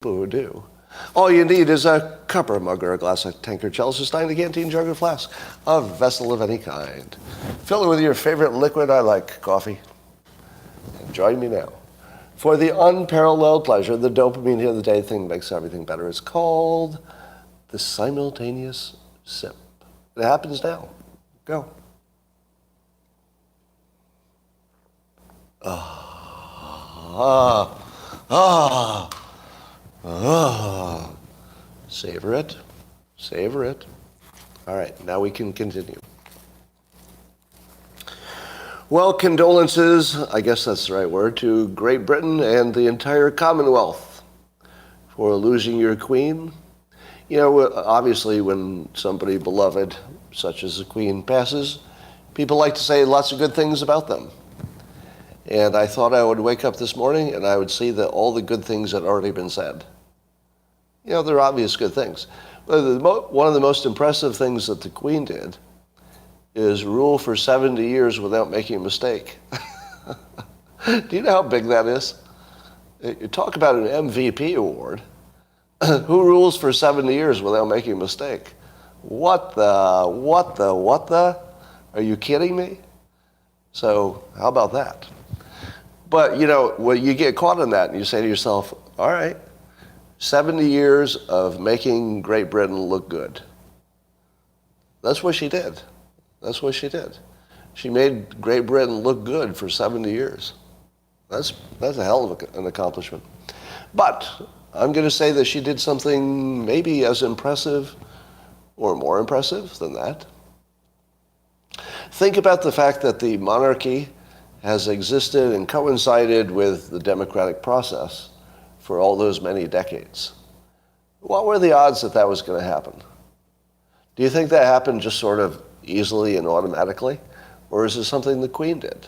people who do. All you need is a cup or a mug or a glass, a tankard, chalice, a stein, a canteen, jug, or flask, a vessel of any kind. Fill it with your favorite liquid. I like coffee. And join me now for the unparalleled pleasure, the dopamine here, the day thing makes everything better. It's called the simultaneous sip. It happens now. Go. Savor it. Savor it. All right, now we can continue. Well, condolences, I guess that's the right word, to Great Britain and the entire Commonwealth for losing your queen. You know, obviously when somebody beloved, such as the Queen, passes, people like to say lots of good things about them. And I thought I would wake up this morning and I would see that all the good things had already been said. You know, they're obvious good things. One of the most impressive things that the Queen did is rule for 70 years without making a mistake. Do you know how big that is? You talk about an MVP award. Who rules for 70 years without making a mistake? What the? Are you kidding me? So how about that? But, you know, when you get caught in that and you say to yourself, all right, 70 years of making Great Britain look good. That's what she did. That's what she did. She made Great Britain look good for 70 years. That's a hell of an accomplishment. But I'm going to say that she did something maybe as impressive or more impressive than that. Think about the fact that the monarchy has existed and coincided with the democratic process for all those many decades. What were the odds that that was going to happen? Do you think that happened just sort of easily and automatically? Or is it something the Queen did?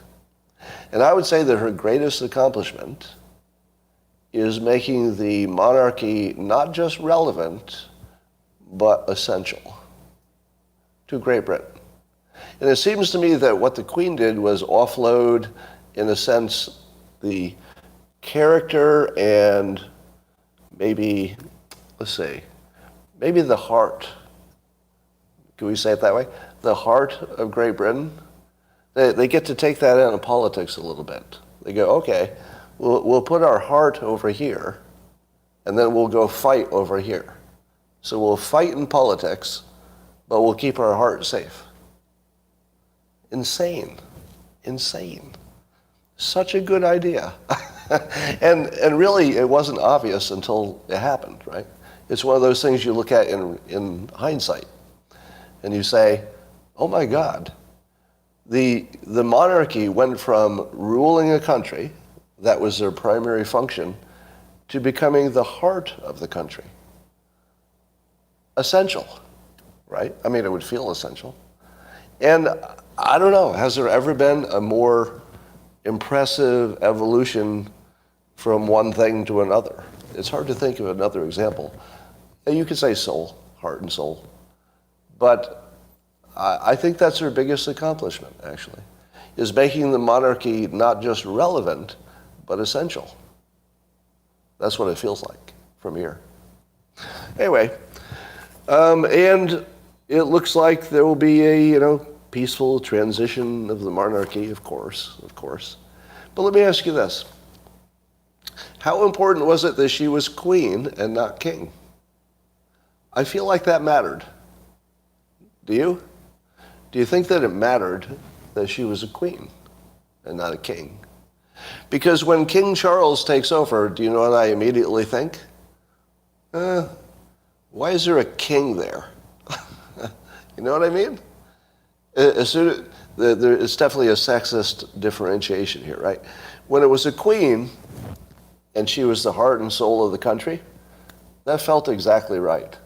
And I would say that her greatest accomplishment is making the monarchy not just relevant, but essential to Great Britain. And it seems to me that what the Queen did was offload, in a sense, the character and maybe, maybe the heart. Can we say it that way? The heart of Great Britain. They get to take that out of politics a little bit. They go, okay, we'll put our heart over here, and then we'll go fight over here. So we'll fight in politics, but we'll keep our heart safe. Insane. Such a good idea. and really, it wasn't obvious until it happened, right? It's one of those things you look at in hindsight, and you say, oh my God, the monarchy went from ruling a country, that was their primary function, to becoming the heart of the country. Essential, right? I mean, it would feel essential. And I don't know, has there ever been a more impressive evolution from one thing to another? It's hard to think of another example. You could say soul, heart and soul. But I think that's her biggest accomplishment, actually, is making the monarchy not just relevant, but essential. That's what it feels like from here. Anyway, and it looks like there will be a, peaceful transition of the monarchy, of course. But let me ask you this. How important was it that she was queen and not king? I feel like that mattered. Do you? Do you think that it mattered that she was a queen and not a king? Because when King Charles takes over, do you know what I immediately think? Why is there a king there? You know what I mean? It's definitely a sexist differentiation here, right? When it was a queen and she was the heart and soul of the country, that felt exactly right,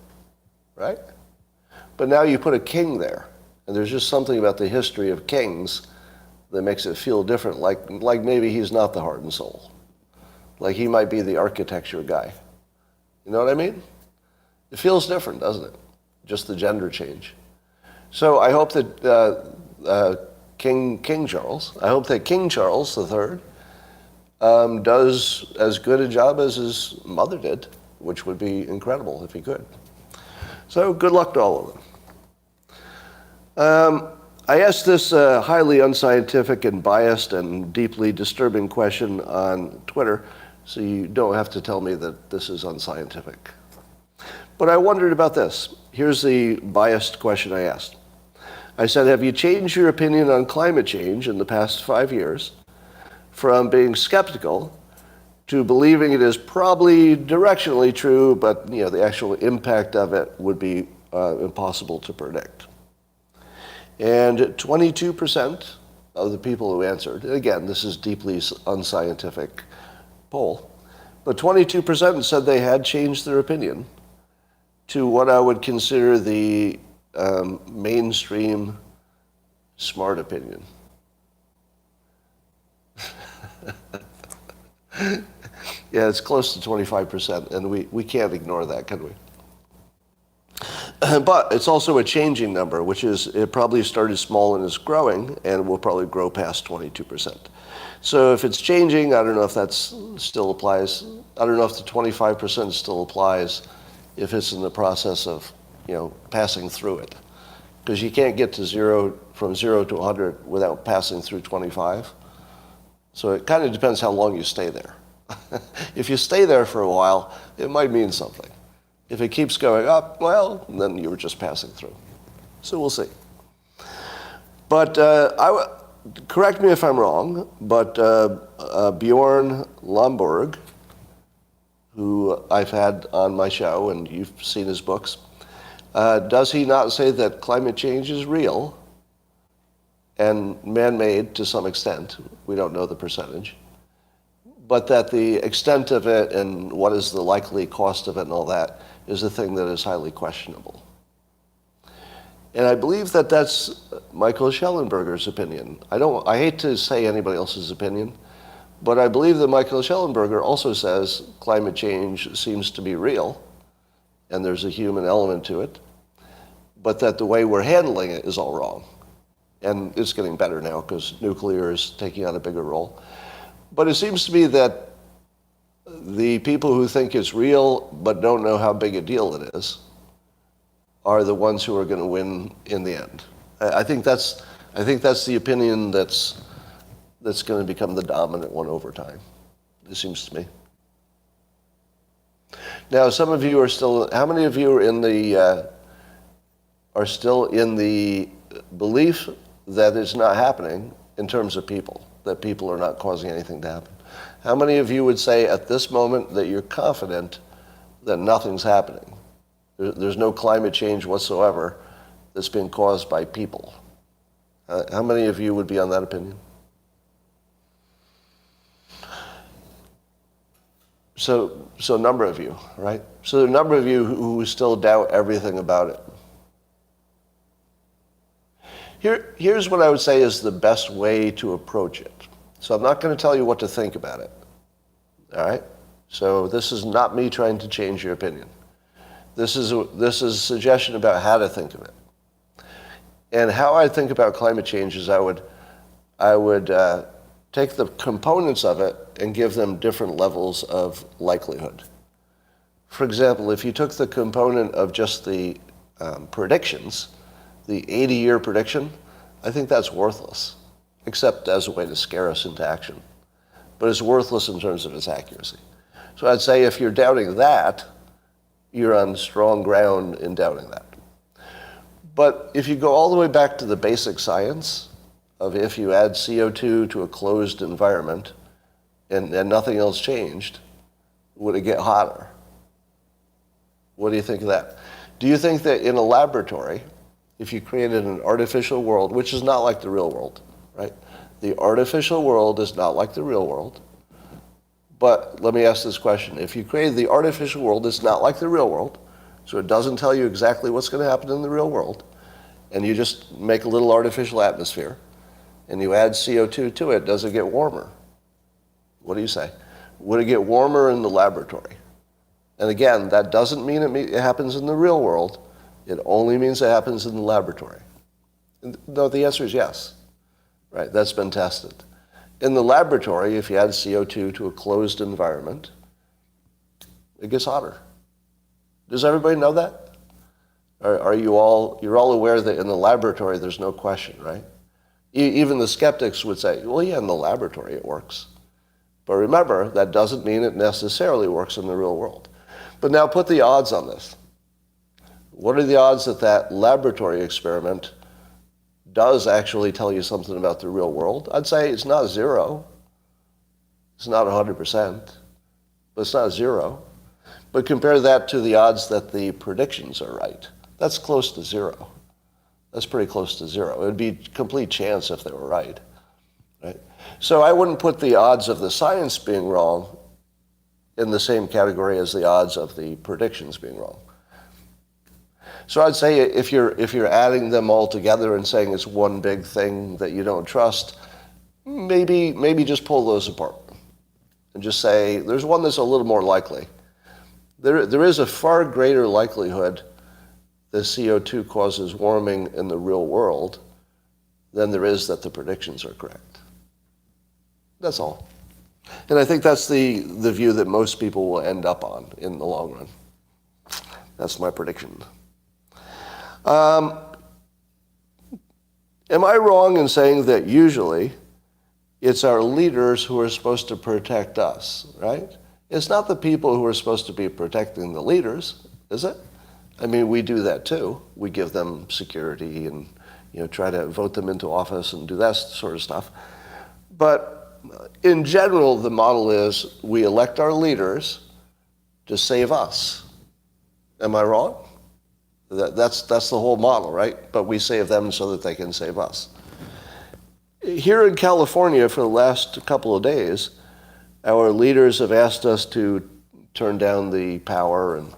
right? But now you put a king there, and there's just something about the history of kings that makes it feel different, like maybe he's not the heart and soul. Like he might be the architecture guy. You know what I mean? It feels different, doesn't it? Just the gender change. So I hope that King Charles III does as good a job as his mother did which would be incredible if he could. So good luck to all of them. I asked this highly unscientific and biased and deeply disturbing question on Twitter, so you don't have to tell me that this is unscientific. But I wondered about this. Here's the biased question I asked. I said, have you changed your opinion on climate change in the past 5 years from being skeptical to believing it is probably directionally true, but the actual impact of it would be impossible to predict? And 22% of the people who answered, and again, this is deeply unscientific poll, but 22% said they had changed their opinion to what I would consider the mainstream smart opinion. Yeah, it's close to 25%, and we can't ignore that, can we? But it's also a changing number, which is it probably started small and is growing, and will probably grow past 22%. So if it's changing, I don't know if that still applies. I don't know if the 25% still applies if it's in the process of passing through it, because you can't get to from 0 to 100 without passing through 25. So it kind of depends how long you stay there. If you stay there for a while, it might mean something. If it keeps going up, well, then you were just passing through. So we'll see. But correct me if I'm wrong, but Bjorn Lomborg, who I've had on my show, and you've seen his books, does he not say that climate change is real and man-made to some extent? We don't know the percentage. But that the extent of it and what is the likely cost of it and all that is a thing that is highly questionable. And I believe that that's Michael Shellenberger's opinion. I hate to say anybody else's opinion, but I believe that Michael Shellenberger also says climate change seems to be real, and there's a human element to it, but that the way we're handling it is all wrong. And it's getting better now because nuclear is taking on a bigger role. But it seems to me that the people who think it's real but don't know how big a deal it is are the ones who are going to win in the end. I think that's the opinion that's going to become the dominant one over time. It seems to me. Now, some of you are still. How many of you are still in the belief that it's not happening in terms of people? That people are not causing anything to happen? How many of you would say at this moment that you're confident that nothing's happening? There's no climate change whatsoever that's being caused by people? How many of you would be on that opinion? So a number of you, right? So there are a number of you who still doubt everything about it. Here's what I would say is the best way to approach it. So I'm not going to tell you what to think about it. All right? So this is not me trying to change your opinion. This is a suggestion about how to think of it. And how I think about climate change is I would take the components of it and give them different levels of likelihood. For example, if you took the component of just the predictions, the 80-year prediction, I think that's worthless, except as a way to scare us into action. But it's worthless in terms of its accuracy. So I'd say if you're doubting that, you're on strong ground in doubting that. But if you go all the way back to the basic science of if you add CO2 to a closed environment and nothing else changed, would it get hotter? What do you think of that? Do you think that in a laboratory, if you created an artificial world, which is not like the real world, right? The artificial world is not like the real world. But let me ask this question. If you created the artificial world, it's not like the real world, so it doesn't tell you exactly what's going to happen in the real world, and you just make a little artificial atmosphere, and you add CO2 to it, does it get warmer? What do you say? Would it get warmer in the laboratory? And again, that doesn't mean it happens in the real world. It only means it happens in the laboratory. No, the answer is yes. Right, that's been tested. In the laboratory, if you add CO2 to a closed environment, it gets hotter. Does everybody know that? You're all aware that in the laboratory there's no question, right? Even the skeptics would say, well, yeah, in the laboratory it works. But remember, that doesn't mean it necessarily works in the real world. But now put the odds on this. What are the odds that that laboratory experiment does actually tell you something about the real world? I'd say it's not zero. It's not 100%, but it's not zero. But compare that to the odds that the predictions are right. That's close to zero. That's pretty close to zero. It would be complete chance if they were right. Right? So I wouldn't put the odds of the science being wrong in the same category as the odds of the predictions being wrong. So I'd say if you're adding them all together and saying it's one big thing that you don't trust, maybe just pull those apart and just say there's one that's a little more likely. There is a far greater likelihood that CO2 causes warming in the real world than there is that the predictions are correct. That's all. And I think that's the view that most people will end up on in the long run. That's my prediction. Am I wrong in saying that usually it's our leaders who are supposed to protect us, right? It's not the people who are supposed to be protecting the leaders, is it? I mean, we do that too. We give them security and try to vote them into office and do that sort of stuff. But in general, the model is we elect our leaders to save us. Am I wrong? That's the whole model, right? But we save them so that they can save us. Here in California for the last couple of days, our leaders have asked us to turn down the power and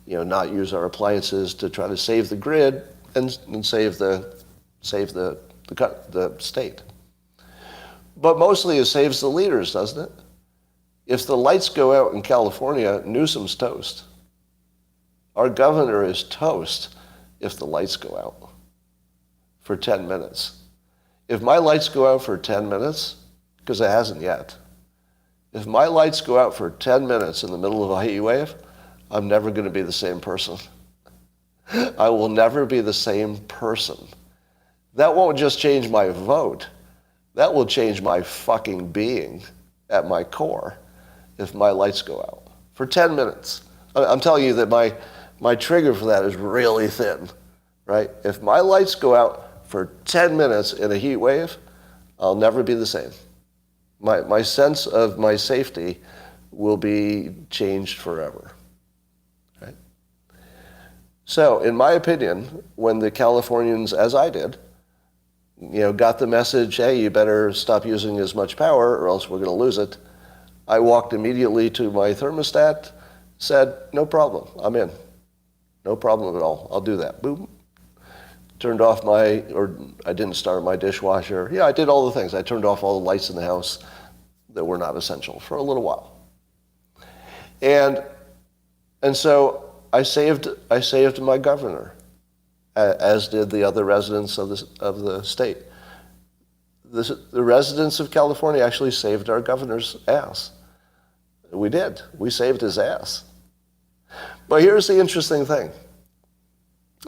not use our appliances to try to save the grid and save the state. But mostly it saves the leaders, doesn't it? If the lights go out in California, Newsom's toast. Our governor is toast if the lights go out for 10 minutes. If my lights go out for 10 minutes, because it hasn't yet, if my lights go out for 10 minutes in the middle of a heat wave, I'm never going to be the same person. I will never be the same person. That won't just change my vote. That will change my fucking being at my core if my lights go out for 10 minutes. I'm telling you that my trigger for that is really thin, right? If my lights go out for 10 minutes in a heat wave, I'll never be the same. My sense of my safety will be changed forever, right? So, in my opinion, when the Californians, as I did, got the message, hey, you better stop using as much power or else we're going to lose it, I walked immediately to my thermostat, said, no problem, I'm in. No problem at all. I'll do that. Boom. Turned off I didn't start my dishwasher. Yeah, I did all the things. I turned off all the lights in the house that were not essential for a little while. And so I saved my governor, as did the other residents of the state. The residents of California actually saved our governor's ass. We did. We saved his ass. But here's the interesting thing.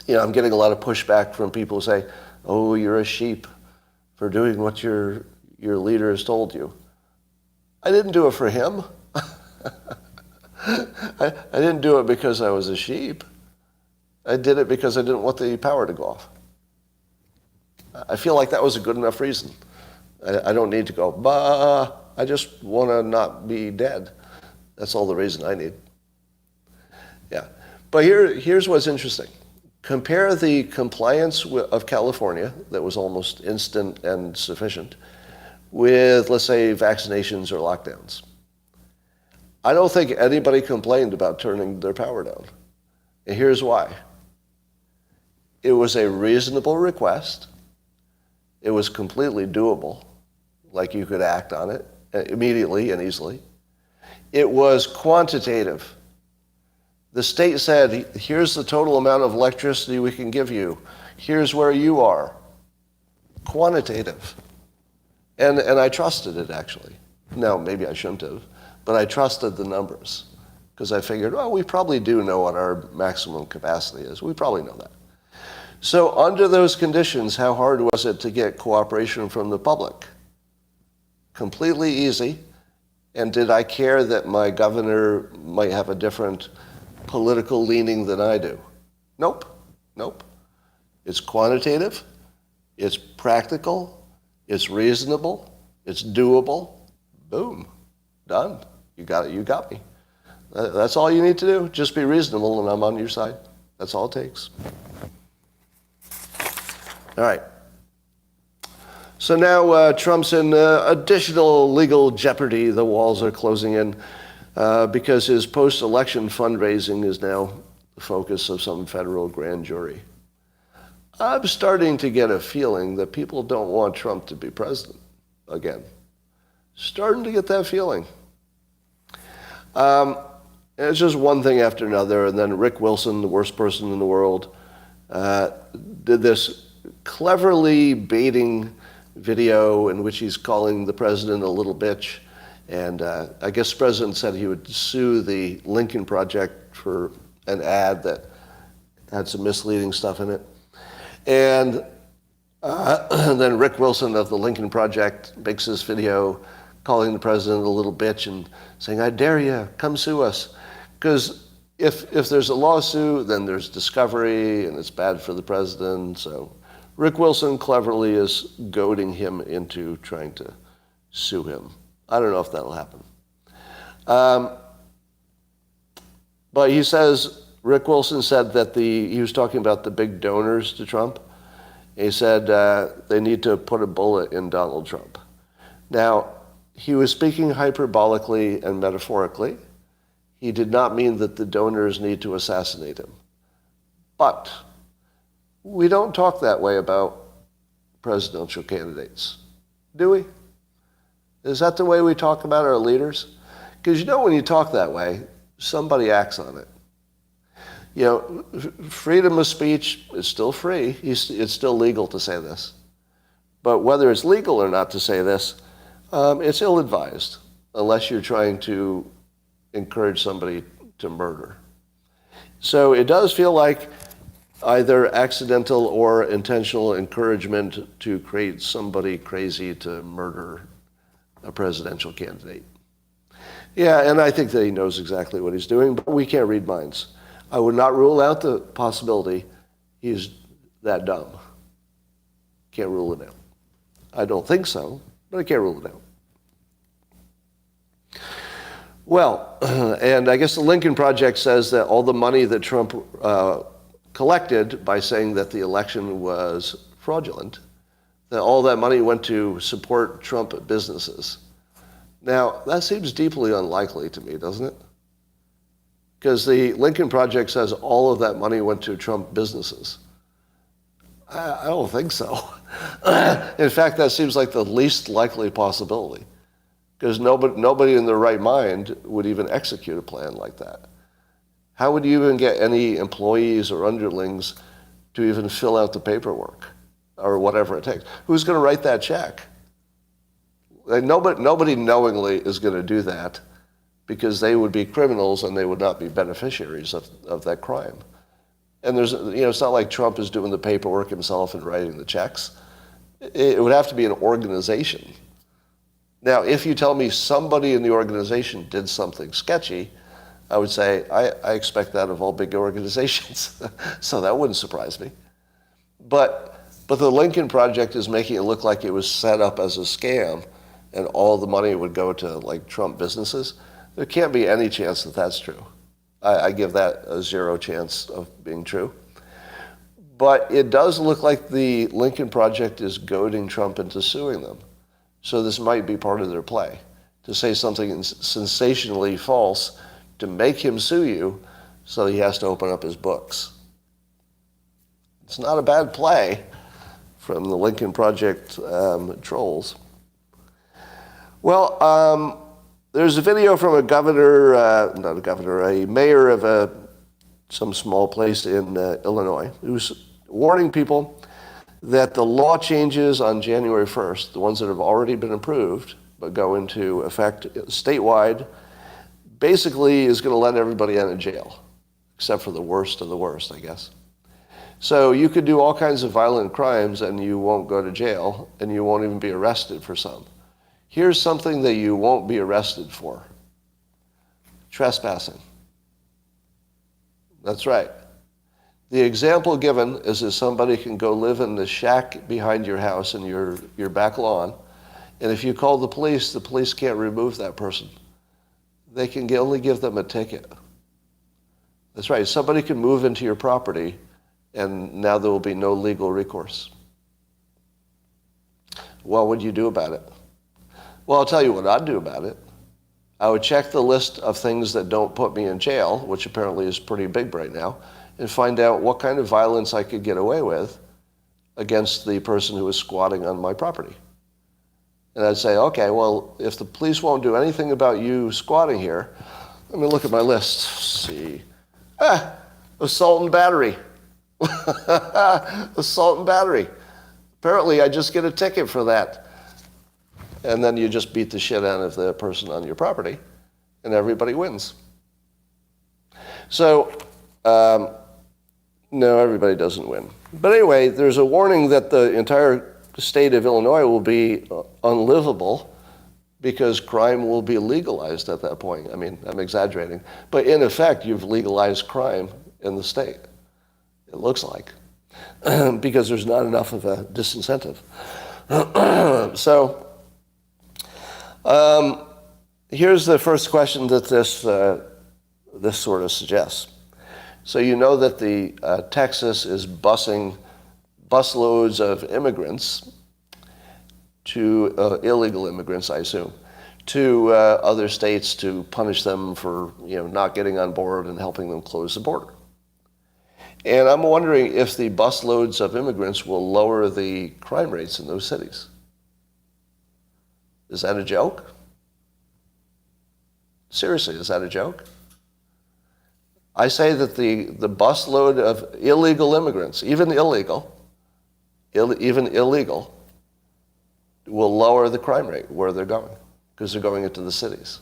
I'm getting a lot of pushback from people who say, oh, you're a sheep for doing what your leader has told you. I didn't do it for him. I didn't do it because I was a sheep. I did it because I didn't want the power to go off. I feel like that was a good enough reason. I don't need to go, bah, I just want to not be dead. That's all the reason I need. Yeah, but here's what's interesting. Compare the compliance of California, that was almost instant and sufficient, with, let's say, vaccinations or lockdowns. I don't think anybody complained about turning their power down. And here's why. It was a reasonable request. It was completely doable, like you could act on it immediately and easily. It was quantitative. The state said, here's the total amount of electricity we can give you. Here's where you are. Quantitative. And I trusted it, actually. Now, maybe I shouldn't have, but I trusted the numbers. because I figured, well, we probably do know what our maximum capacity is. We probably know that. So under those conditions, how hard was it to get cooperation from the public? Completely easy. And did I care that my governor might have a different political leaning than I do? Nope. It's quantitative, it's practical, it's reasonable, it's doable. Boom, done. You got me. That's all you need to do. Just be reasonable and I'm on your side. That's all it takes. All right. So now Trump's in additional legal jeopardy. The walls are closing in because his post-election fundraising is now the focus of some federal grand jury. I'm starting to get a feeling that people don't want Trump to be president again. Starting to get that feeling. And it's just one thing after another. And then Rick Wilson, the worst person in the world, did this cleverly baiting video in which he's calling the president a little bitch. And I guess the president said he would sue the Lincoln Project for an ad that had some misleading stuff in it. And then Rick Wilson of the Lincoln Project makes this video calling the president a little bitch and saying, I dare you, come sue us. Because if there's a lawsuit, then there's discovery, and it's bad for the president. So Rick Wilson cleverly is goading him into trying to sue him. I don't know if that'll happen. But he says, Rick Wilson said that he was talking about the big donors to Trump. He said they need to put a bullet in Donald Trump. Now, he was speaking hyperbolically and metaphorically. He did not mean that the donors need to assassinate him. But we don't talk that way about presidential candidates, do we? Is that the way we talk about our leaders? Because when you talk that way, somebody acts on it. Freedom of speech is still free. It's still legal to say this. But whether it's legal or not to say this, it's ill-advised unless you're trying to encourage somebody to murder. So it does feel like either accidental or intentional encouragement to create somebody crazy to murder a presidential candidate. Yeah, and I think that he knows exactly what he's doing, but we can't read minds. I would not rule out the possibility he's that dumb. Can't rule it out. I don't think so, but I can't rule it out. Well, and I guess the Lincoln Project says that all the money that Trump collected by saying that the election was fraudulent, that all that money went to support Trump businesses. Now, that seems deeply unlikely to me, doesn't it? Because the Lincoln Project says all of that money went to Trump businesses. I don't think so. In fact, that seems like the least likely possibility. Because nobody in their right mind would even execute a plan like that. How would you even get any employees or underlings to even fill out the paperwork or whatever it takes? Who's going to write that check? Like nobody knowingly is going to do that because they would be criminals and they would not be beneficiaries of that crime. And it's not like Trump is doing the paperwork himself and writing the checks. It would have to be an organization. Now, if you tell me somebody in the organization did something sketchy, I would say, I expect that of all big organizations. So that wouldn't surprise me. But the Lincoln Project is making it look like it was set up as a scam and all the money would go to like Trump businesses. There can't be any chance that that's true. I give that a zero chance of being true. But it does look like the Lincoln Project is goading Trump into suing them. So this might be part of their play, to say something sensationally false to make him sue you so he has to open up his books. It's not a bad play from the Lincoln Project trolls. Well, there's a video from a mayor of some small place in Illinois, who's warning people that the law changes on January 1st, the ones that have already been approved but go into effect statewide, basically is going to let everybody out of jail, except for the worst of the worst, I guess. So you could do all kinds of violent crimes and you won't go to jail, and you won't even be arrested for some. Here's something that you won't be arrested for. Trespassing. That's right. The example given is that somebody can go live in the shack behind your house in your back lawn, and if you call the police can't remove that person. They can only give them a ticket. That's right. Somebody can move into your property, and now there will be no legal recourse. What would you do about it? Well, I'll tell you what I'd do about it. I would check the list of things that don't put me in jail, which apparently is pretty big right now, and find out what kind of violence I could get away with against the person who is squatting on my property. And I'd say, okay, well, if the police won't do anything about you squatting here, let me look at my list. Let's see. Assault and battery. Assault and battery. Apparently, I just get a ticket for that. And then you just beat the shit out of the person on your property, and everybody wins. So, no, everybody doesn't win. But anyway, there's a warning that the entire state of Illinois will be unlivable because crime will be legalized at that point. I mean, I'm exaggerating. But in effect, you've legalized crime in the state, it looks like, because there's not enough of a disincentive. So, here's the first question that this sort of suggests. So you know that the Texas is busing busloads of immigrants to illegal immigrants, I assume, to other states to punish them for not getting on board and helping them close the border. And I'm wondering if the busloads of immigrants will lower the crime rates in those cities. Is that a joke? Seriously, is that a joke? I say that the busload of illegal immigrants, even illegal, will lower the crime rate where they're going, because they're going into the cities.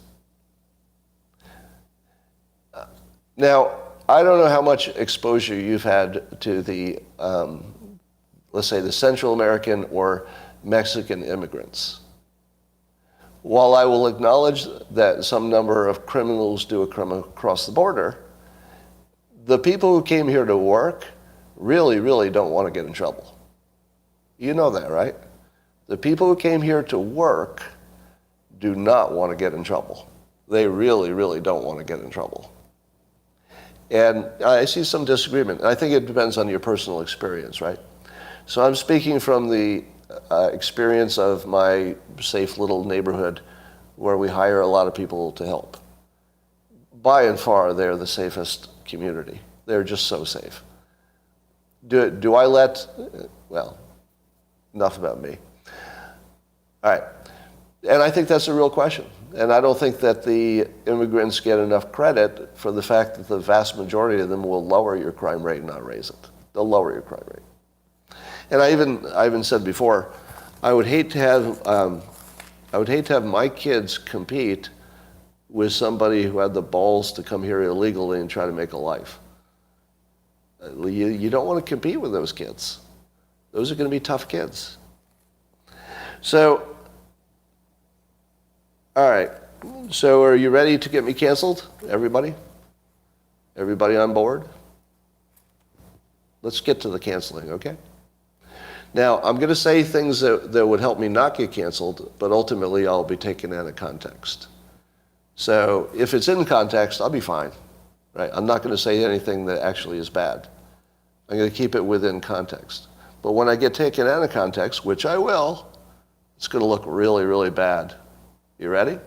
Now, I don't know how much exposure you've had to the, let's say, the Central American or Mexican immigrants. While I will acknowledge that some number of criminals do a crime across the border, the people who came here to work really, really don't want to get in trouble. You know that, right? The people who came here to work do not want to get in trouble. They really, really don't want to get in trouble. And I see some disagreement. I think it depends on your personal experience, right? So I'm speaking from the experience of my safe little neighborhood where we hire a lot of people to help. By and far, they're the safest community. They're just so safe. Do I let, well, enough about me. All right. And I think that's a real question. And I don't think that the immigrants get enough credit for the fact that the vast majority of them will lower your crime rate, not raise it. They'll lower your crime rate. And I even said before, I would hate to have my kids compete with somebody who had the balls to come here illegally and try to make a life. You don't want to compete with those kids. Those are going to be tough kids. So, all right. So are you ready to get me canceled, everybody? Everybody on board? Let's get to the canceling, okay? Now, I'm going to say things that would help me not get canceled, but ultimately I'll be taken out of context. So if it's in context, I'll be fine, right? I'm not going to say anything that actually is bad. I'm going to keep it within context. But when I get taken out of context, which I will, it's going to look really, really bad. You ready?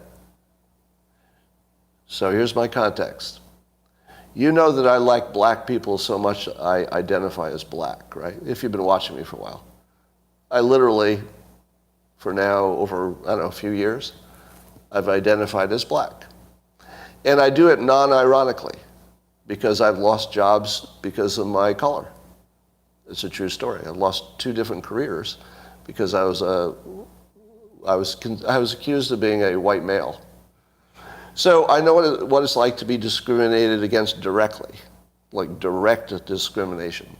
So here's my context. You know that I like black people so much I identify as black, right? If you've been watching me for a while. I literally, for now over, a few years, I've identified as black. And I do it non-ironically because I've lost jobs because of my color. It's a true story. I've lost 2 different careers because I was accused of being a white male. So I know what it's like to be discriminated against directly, like direct discrimination.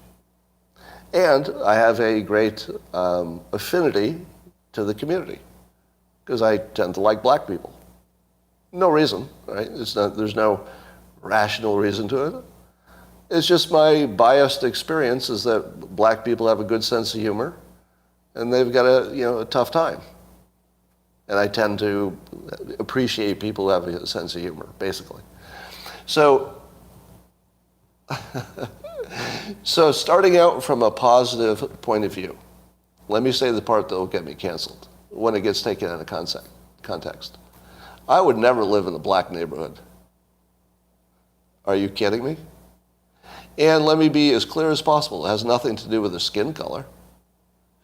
And I have a great affinity to the community because I tend to like black people. No reason, right? There's no rational reason to it. It's just my biased experience is that black people have a good sense of humor and they've got a tough time. And I tend to appreciate people who have a sense of humor, basically. So, so starting out from a positive point of view, let me say the part that will get me canceled when it gets taken out of context. I would never live in a black neighborhood. Are you kidding me? And let me be as clear as possible. It has nothing to do with their skin color.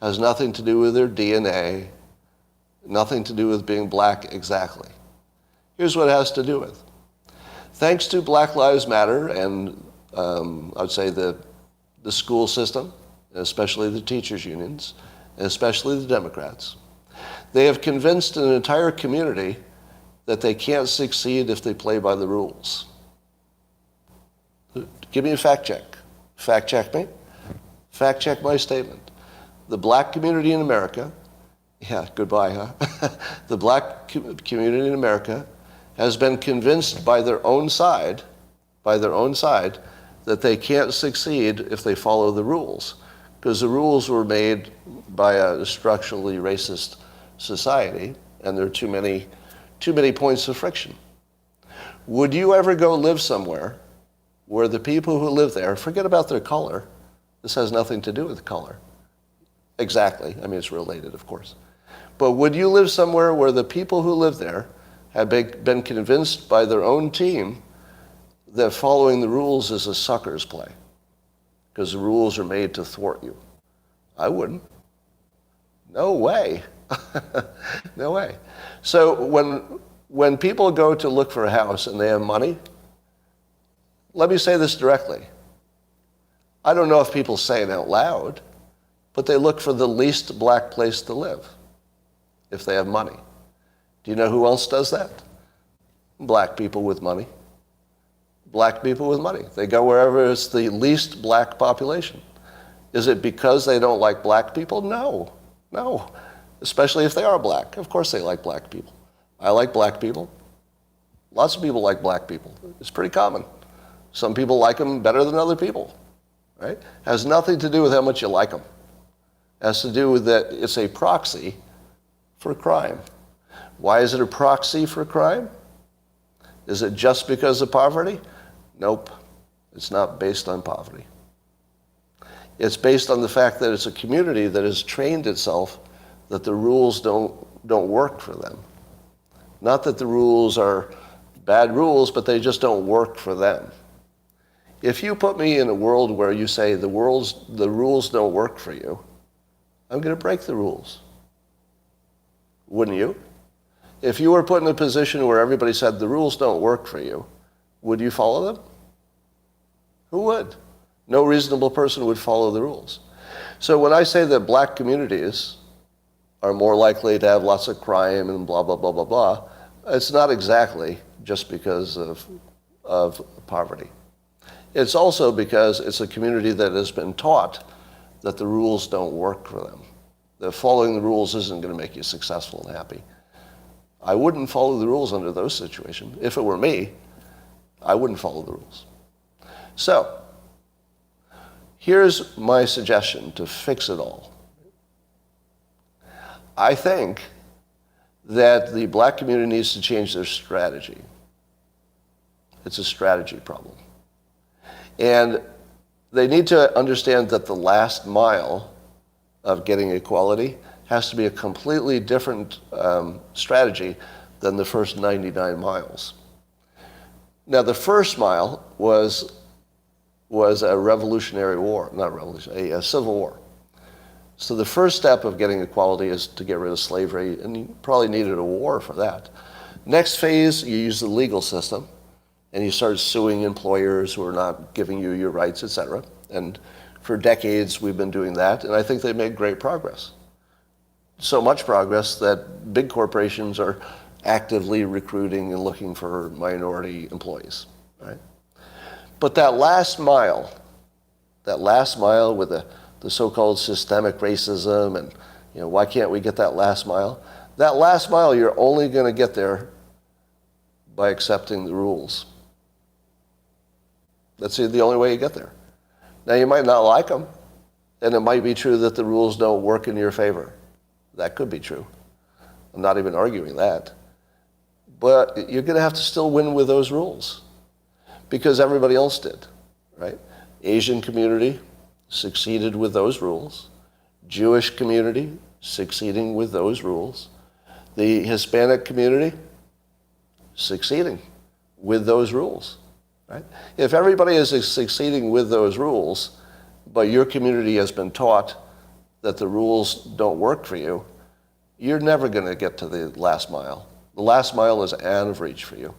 It has nothing to do with their DNA. Nothing to do with being black exactly. Here's what it has to do with. Thanks to Black Lives Matter and I would say the school system, especially the teachers' unions, and especially the Democrats, they have convinced an entire community that they can't succeed if they play by the rules. Give me a fact check. Fact check me. Fact check my statement. The black community in America, yeah, goodbye, huh? The black community in America has been convinced by their own side, that they can't succeed if they follow the rules, because the rules were made by a structurally racist society, and there are too many points of friction. Would you ever go live somewhere where the people who live there, forget about their color, this has nothing to do with color. Exactly, I mean it's related of course. But would you live somewhere where the people who live there have been convinced by their own team that following the rules is a sucker's play? Because the rules are made to thwart you. I wouldn't. No way. No way. So when people go to look for a house and they have money, let me say this directly. I don't know if people say it out loud, but they look for the least black place to live if they have money. Do you know who else does that? Black people with money. Black people with money. They go wherever it's the least black population. Is it because they don't like black people? No. Especially if they are black. Of course they like black people. I like black people. Lots of people like black people. It's pretty common. Some people like them better than other people, right? Has nothing to do with how much you like them. It has to do with that it's a proxy for crime. Why is it a proxy for crime? Is it just because of poverty? Nope. It's not based on poverty. It's based on the fact that it's a community that has trained itself that the rules don't work for them. Not that the rules are bad rules, but they just don't work for them. If you put me in a world where you say the rules don't work for you, I'm going to break the rules. Wouldn't you? If you were put in a position where everybody said the rules don't work for you, would you follow them? Who would? No reasonable person would follow the rules. So when I say that black communities are more likely to have lots of crime and blah, blah, blah, blah, blah, it's not exactly just because of poverty. It's also because it's a community that has been taught that the rules don't work for them. That following the rules isn't going to make you successful and happy. I wouldn't follow the rules under those situations. If it were me, I wouldn't follow the rules. So, here's my suggestion to fix it all. I think that the black community needs to change their strategy. It's a strategy problem. And they need to understand that the last mile of getting equality has to be a completely different strategy than the first 99 miles. Now, the first mile was a revolutionary war, a civil war. So the first step of getting equality is to get rid of slavery, and you probably needed a war for that. Next phase, you use the legal system, and you start suing employers who are not giving you your rights, etc. And for decades, we've been doing that, and I think they've made great progress. So much progress that big corporations are actively recruiting and looking for minority employees, right? But that last mile with the so-called systemic racism and, why can't we get that last mile? That last mile, you're only going to get there by accepting the rules. That's the only way you get there. Now, you might not like them, and it might be true that the rules don't work in your favor. That could be true. I'm not even arguing that. But you're going to have to still win with those rules because everybody else did, right? Asian community succeeded with those rules. Jewish community succeeding with those rules. The Hispanic community succeeding with those rules, right? If everybody is succeeding with those rules, but your community has been taught that the rules don't work for you, you're never going to get to the last mile. The last mile is out of reach for you.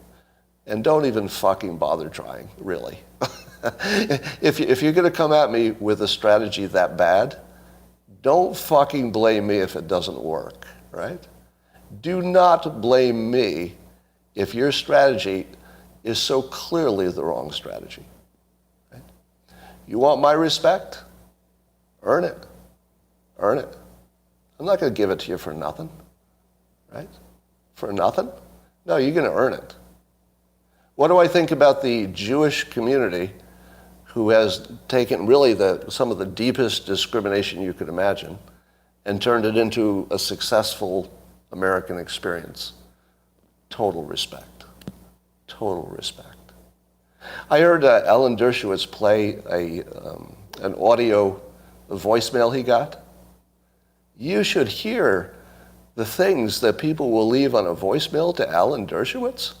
And don't even fucking bother trying, really. If you're going to come at me with a strategy that bad, don't fucking blame me if it doesn't work, right? Do not blame me if your strategy is so clearly the wrong strategy. Right? You want my respect? Earn it. Earn it. I'm not going to give it to you for nothing, right? For nothing? No, you're going to earn it. What do I think about the Jewish community who has taken really some of the deepest discrimination you could imagine and turned it into a successful American experience? Total respect. Total respect. I heard Alan Dershowitz play an audio voicemail he got. You should hear the things that people will leave on a voicemail to Alan Dershowitz.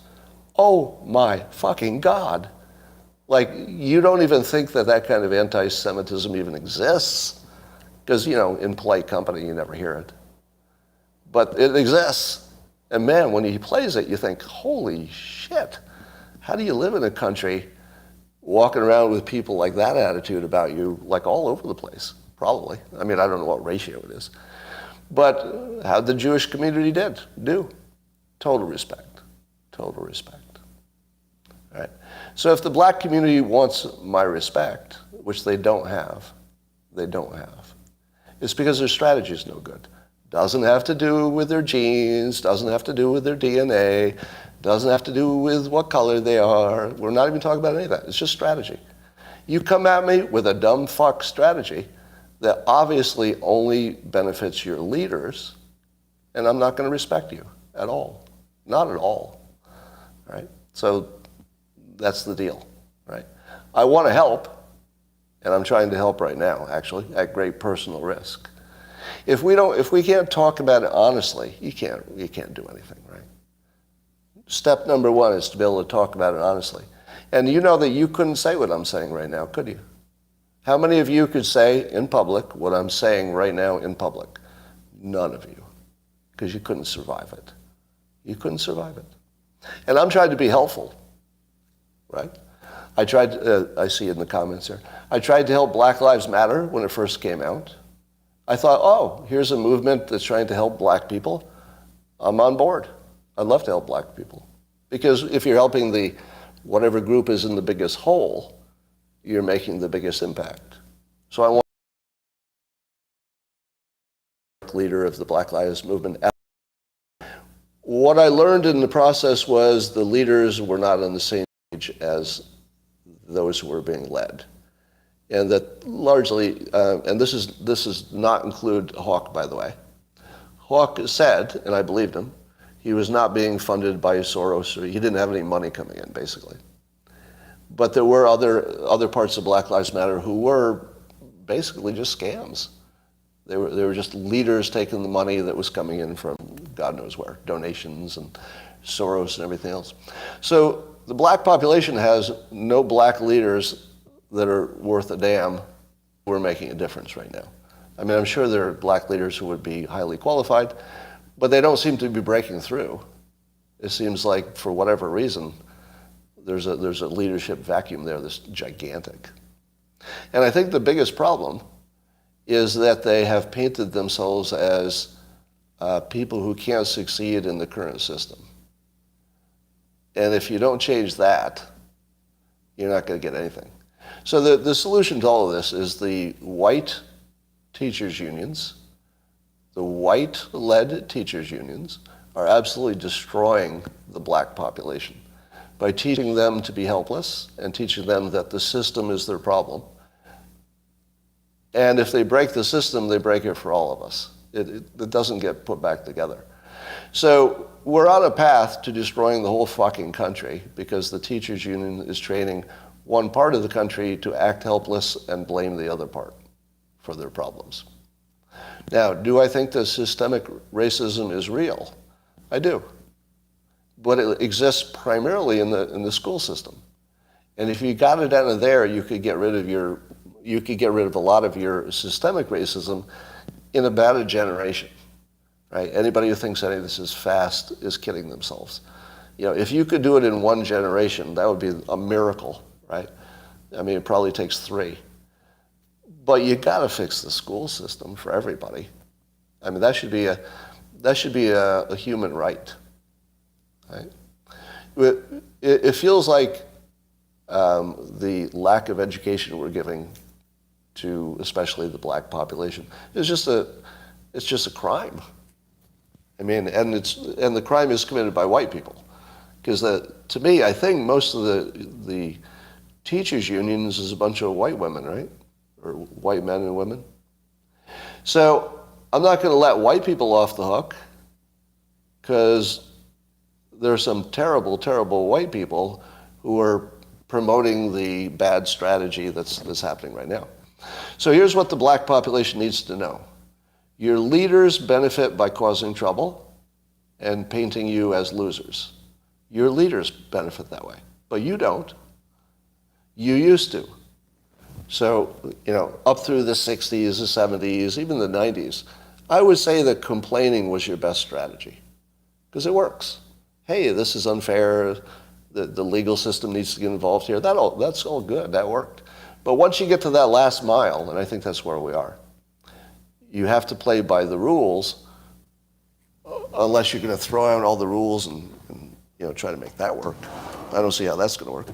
Oh my fucking God. Like, you don't even think that kind of anti-Semitism even exists. Because, in polite company, you never hear it. But it exists. And man, when he plays it, you think, holy shit. How do you live in a country walking around with people like that attitude about you, like all over the place? Probably. I mean, I don't know what ratio it is. But how the Jewish community do. Total respect. Total respect. All right? So if the black community wants my respect, which they don't have, it's because their strategy is no good. Doesn't have to do with their genes, doesn't have to do with their DNA, doesn't have to do with what color they are. We're not even talking about any of that. It's just strategy. You come at me with a dumb fuck strategy that obviously only benefits your leaders, and I'm not going to respect you at all. Not at all. Right? So that's the deal. Right? I want to help, and I'm trying to help right now, actually, at great personal risk. If we can't talk about it honestly, you can't do anything, right? Step number one is to be able to talk about it honestly. And you know that you couldn't say what I'm saying right now, could you? How many of you could say in public what I'm saying right now in public? None of you, because you couldn't survive it. You couldn't survive it. And I'm trying to be helpful, right? I see in the comments here, I tried to help Black Lives Matter when it first came out. I thought, oh, here's a movement that's trying to help black people. I'm on board. I'd love to help black people. Because if you're helping whatever group is in the biggest hole, you're making the biggest impact. So I want to be leader of the Black Lives Movement. What I learned in the process was the leaders were not on the same page as those who were being led. And that largely, and this does not include Hawke, by the way. Hawke said, and I believed him, he was not being funded by Soros, or he didn't have any money coming in, basically. But there were other parts of Black Lives Matter who were basically just scams. They were just leaders taking the money that was coming in from God knows where, donations and Soros and everything else. So the black population has no black leaders that are worth a damn who are making a difference right now. I mean, I'm sure there are black leaders who would be highly qualified, but they don't seem to be breaking through. It seems like, for whatever reason, there's a leadership vacuum there that's gigantic. And I think the biggest problem is that they have painted themselves as people who can't succeed in the current system. And if you don't change that, you're not going to get anything. So the solution to all of this is the white teachers' unions, the white-led teachers' unions are absolutely destroying the black population by teaching them to be helpless and teaching them that the system is their problem. And if they break the system, they break it for all of us. It doesn't get put back together. So we're on a path to destroying the whole fucking country because the teachers union is training one part of the country to act helpless and blame the other part for their problems. Now, do I think that systemic racism is real? I do. But it exists primarily in the school system. And if you got it out of there, you could get rid of a lot of your systemic racism in about a generation. Right? Anybody who thinks any of this is fast is kidding themselves. If you could do it in one generation, that would be a miracle, right? I mean, it probably takes 3. But you got to fix the school system for everybody. I mean, that should be a human right, right? It feels like the lack of education we're giving to especially the black population is just a crime. I mean, and the crime is committed by white people, because to me, I think most of the teachers' unions is a bunch of white women, right, or white men and women. So I'm not going to let white people off the hook, because there are some terrible, terrible white people who are promoting the bad strategy that's happening right now. So here's what the black population needs to know. Your leaders benefit by causing trouble and painting you as losers. Your leaders benefit that way, but you don't. You used to. So, up through the 60s, the 70s, even the 90s, I would say that complaining was your best strategy, because it works. Hey, this is unfair. The legal system needs to get involved here. That's all good. That worked. But once you get to that last mile, and I think that's where we are, you have to play by the rules, unless you're going to throw out all the rules and try to make that work. I don't see how that's going to work.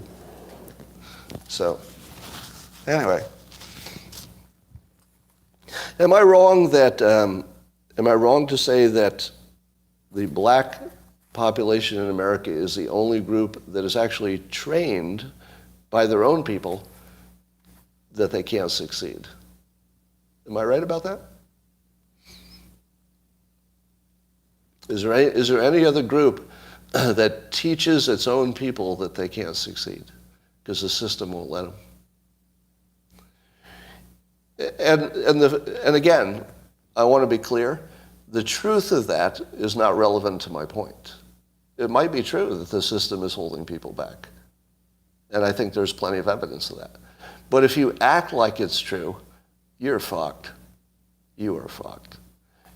So, anyway, am I wrong to say that the black population in America is the only group that is actually trained by their own people that they can't succeed? Am I right about that? Is there any other group that teaches its own people that they can't succeed because the system won't let them? And again, I want to be clear, the truth of that is not relevant to my point. It might be true that the system is holding people back, and I think there's plenty of evidence of that. But if you act like it's true, you're fucked. You are fucked.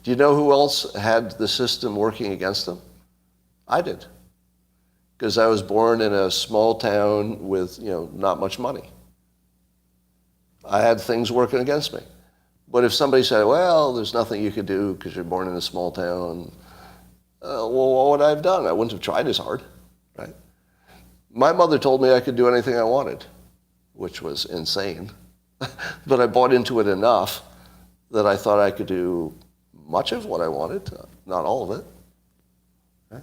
Do you know who else had the system working against them? I did, because I was born in a small town with not much money. I had things working against me. But if somebody said, well, there's nothing you could do because you're born in a small town, well, what would I have done? I wouldn't have tried as hard, right? My mother told me I could do anything I wanted, which was insane. But I bought into it enough that I thought I could do much of what I wanted, not all of it. Right?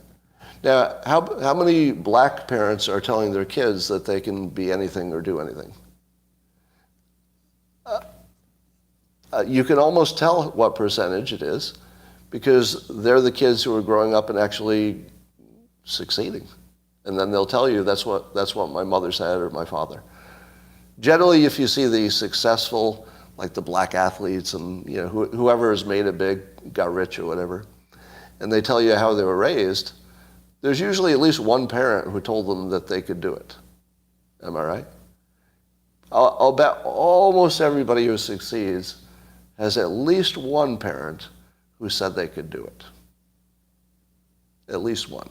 Now, how many black parents are telling their kids that they can be anything or do anything? You can almost tell what percentage it is, because they're the kids who are growing up and actually succeeding. And then they'll tell you that's what my mother said or my father. Generally, if you see the successful, like the black athletes and whoever has made it big, got rich or whatever, and they tell you how they were raised, there's usually at least one parent who told them that they could do it. Am I right? I'll bet almost everybody who succeeds has at least one parent who said they could do it. At least one.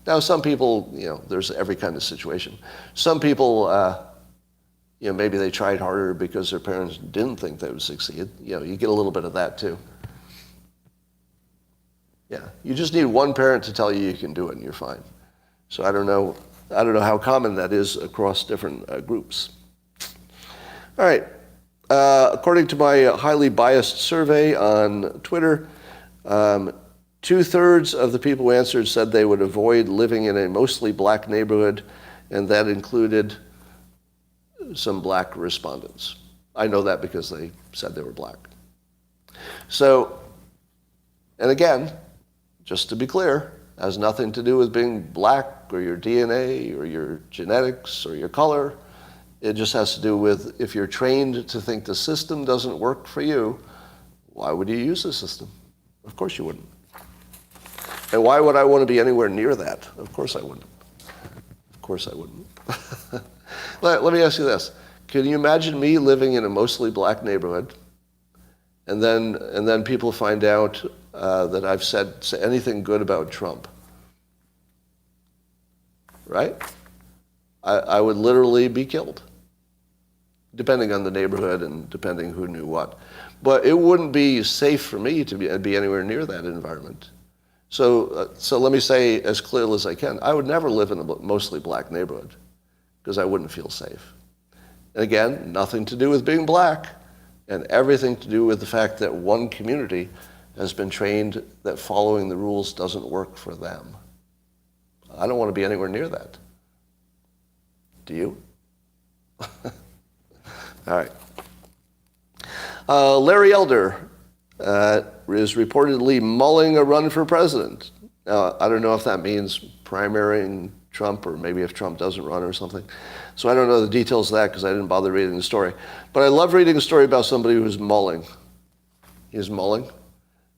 Now, some people, there's every kind of situation. Some people, maybe they tried harder because their parents didn't think they would succeed. You get a little bit of that too. Yeah, you just need one parent to tell you you can do it and you're fine. So I don't know I don't know how common that is across different groups. All right. According to my highly biased survey on Twitter, 2/3 of the people who answered said they would avoid living in a mostly black neighborhood, and that included some black respondents. I know that because they said they were black. So, and again, just to be clear, has nothing to do with being black or your DNA or your genetics or your color. It just has to do with if you're trained to think the system doesn't work for you, why would you use the system? Of course you wouldn't. And why would I want to be anywhere near that? Of course I wouldn't. Of course I wouldn't. Let me ask you this. Can you imagine me living in a mostly black neighborhood and then people find out that I've said anything good about Trump? Right? I would literally be killed, depending on the neighborhood and depending who knew what. But it wouldn't be safe for me to be anywhere near that environment. So let me say as clearly as I can, I would never live in a mostly black neighborhood because I wouldn't feel safe. And again, nothing to do with being black and everything to do with the fact that one community has been trained that following the rules doesn't work for them. I don't want to be anywhere near that. Do you? All right. Larry Elder is reportedly mulling a run for president. Now, I don't know if that means primarying Trump or maybe if Trump doesn't run or something. So I don't know the details of that because I didn't bother reading the story. But I love reading a story about somebody who's mulling. He's mulling.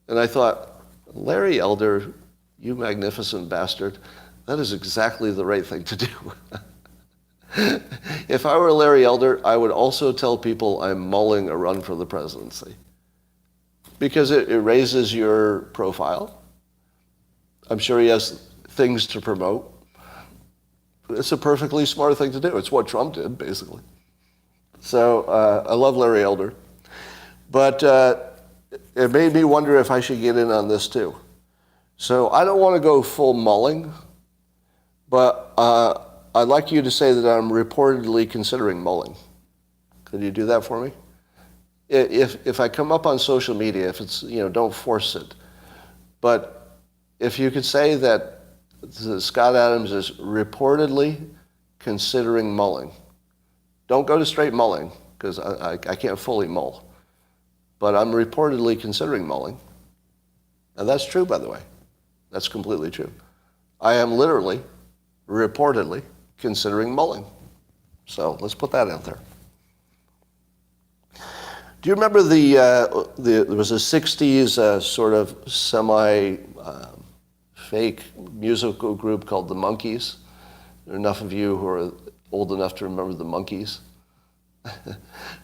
And I thought, Larry Elder, you magnificent bastard, that is exactly the right thing to do. If I were Larry Elder, I would also tell people I'm mulling a run for the presidency. Because it raises your profile. I'm sure he has things to promote. It's a perfectly smart thing to do. It's what Trump did, basically. So I love Larry Elder. But it made me wonder if I should get in on this too. So I don't want to go full mulling, but I'd like you to say that I'm reportedly considering mulling. Could you do that for me? If I come up on social media, if it's, don't force it. But if you could say that Scott Adams is reportedly considering mulling. Don't go to straight mulling, because I can't fully mull. But I'm reportedly considering mulling. And that's true, by the way. That's completely true. I am literally, reportedly, considering mulling. So let's put that out there. Do you remember there was a 60s sort of semi-fake musical group called the Monkees? There are enough of you who are old enough to remember the Monkees.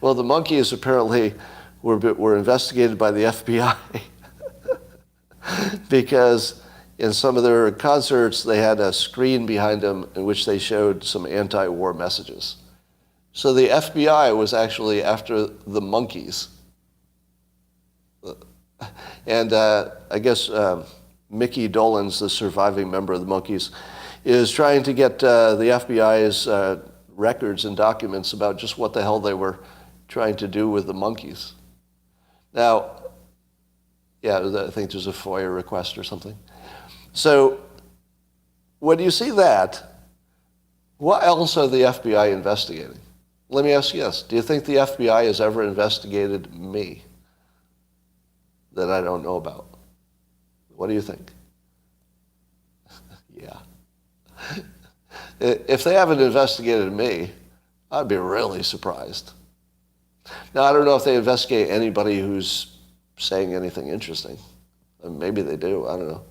Well, the Monkees apparently were investigated by the FBI because in some of their concerts they had a screen behind them in which they showed some anti-war messages. So the FBI was actually after the Monkees. And I guess Mickey Dolenz, the surviving member of the Monkees, is trying to get the FBI's records and documents about just what the hell they were trying to do with the Monkees. Now, yeah, I think there's a FOIA request or something. So when you see that, what else are the FBI investigating? Let me ask you this. Do you think the FBI has ever investigated me that I don't know about? What do you think? Yeah. If they haven't investigated me, I'd be really surprised. Now, I don't know if they investigate anybody who's saying anything interesting. Maybe they do, I don't know.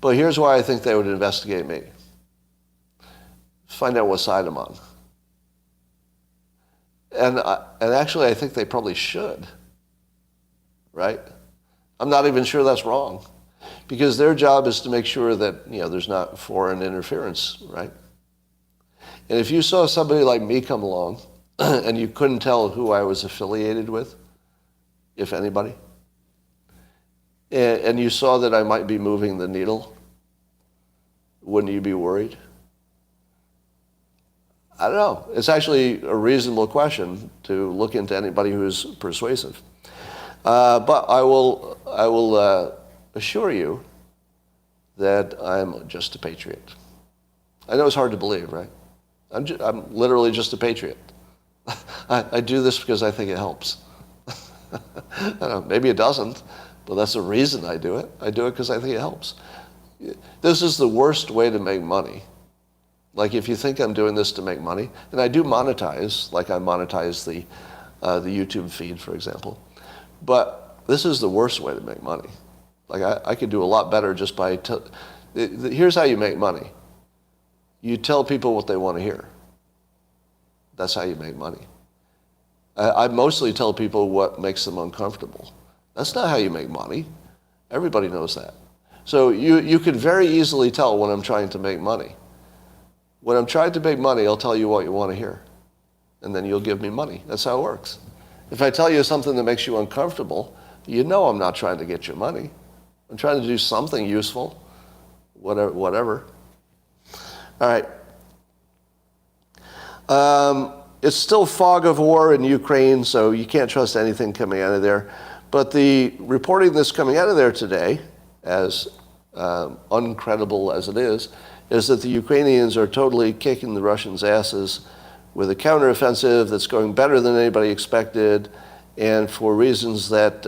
But here's why I think they would investigate me. Find out what side I'm on. And actually, I think they probably should, right? I'm not even sure that's wrong, because their job is to make sure that there's not foreign interference, right? And if you saw somebody like me come along and you couldn't tell who I was affiliated with, if anybody, and you saw that I might be moving the needle, wouldn't you be worried? I don't know. It's actually a reasonable question to look into anybody who's persuasive. But I will assure you that I'm just a patriot. I know it's hard to believe, right? I'm literally just a patriot. I do this because I think it helps. I don't know, maybe it doesn't, but that's the reason I do it. I do it because I think it helps. This is the worst way to make money. Like if you think I'm doing this to make money, and I do monetize, like I monetize the YouTube feed, for example, but this is the worst way to make money. Like I could do a lot better just by, here's how you make money. You tell people what they want to hear. That's how you make money. I mostly tell people what makes them uncomfortable. That's not how you make money. Everybody knows that. So you could very easily tell when I'm trying to make money. When I'm trying to make money, I'll tell you what you want to hear. And then you'll give me money. That's how it works. If I tell you something that makes you uncomfortable, you know I'm not trying to get your money. I'm trying to do something useful, whatever. All right. It's still fog of war in Ukraine, so you can't trust anything coming out of there. But the reporting that's coming out of there today, as uncredible as it is that the Ukrainians are totally kicking the Russians' asses with a counteroffensive that's going better than anybody expected, and for reasons that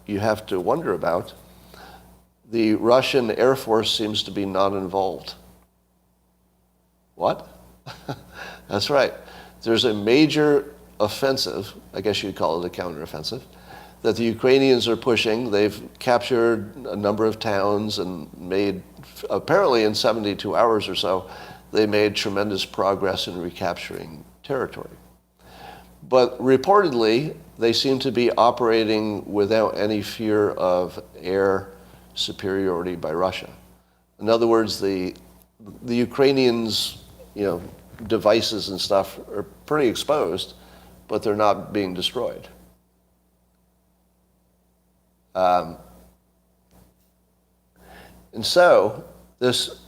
you have to wonder about. The Russian Air Force seems to be not involved. What? That's right. There's a major offensive, I guess you'd call it a counteroffensive, that the Ukrainians are pushing. They've captured a number of towns and made, apparently in 72 hours or so, they made tremendous progress in recapturing territory. But reportedly, they seem to be operating without any fear of air superiority by Russia. In other words, the Ukrainians, devices and stuff are pretty exposed, but they're not being destroyed. And so this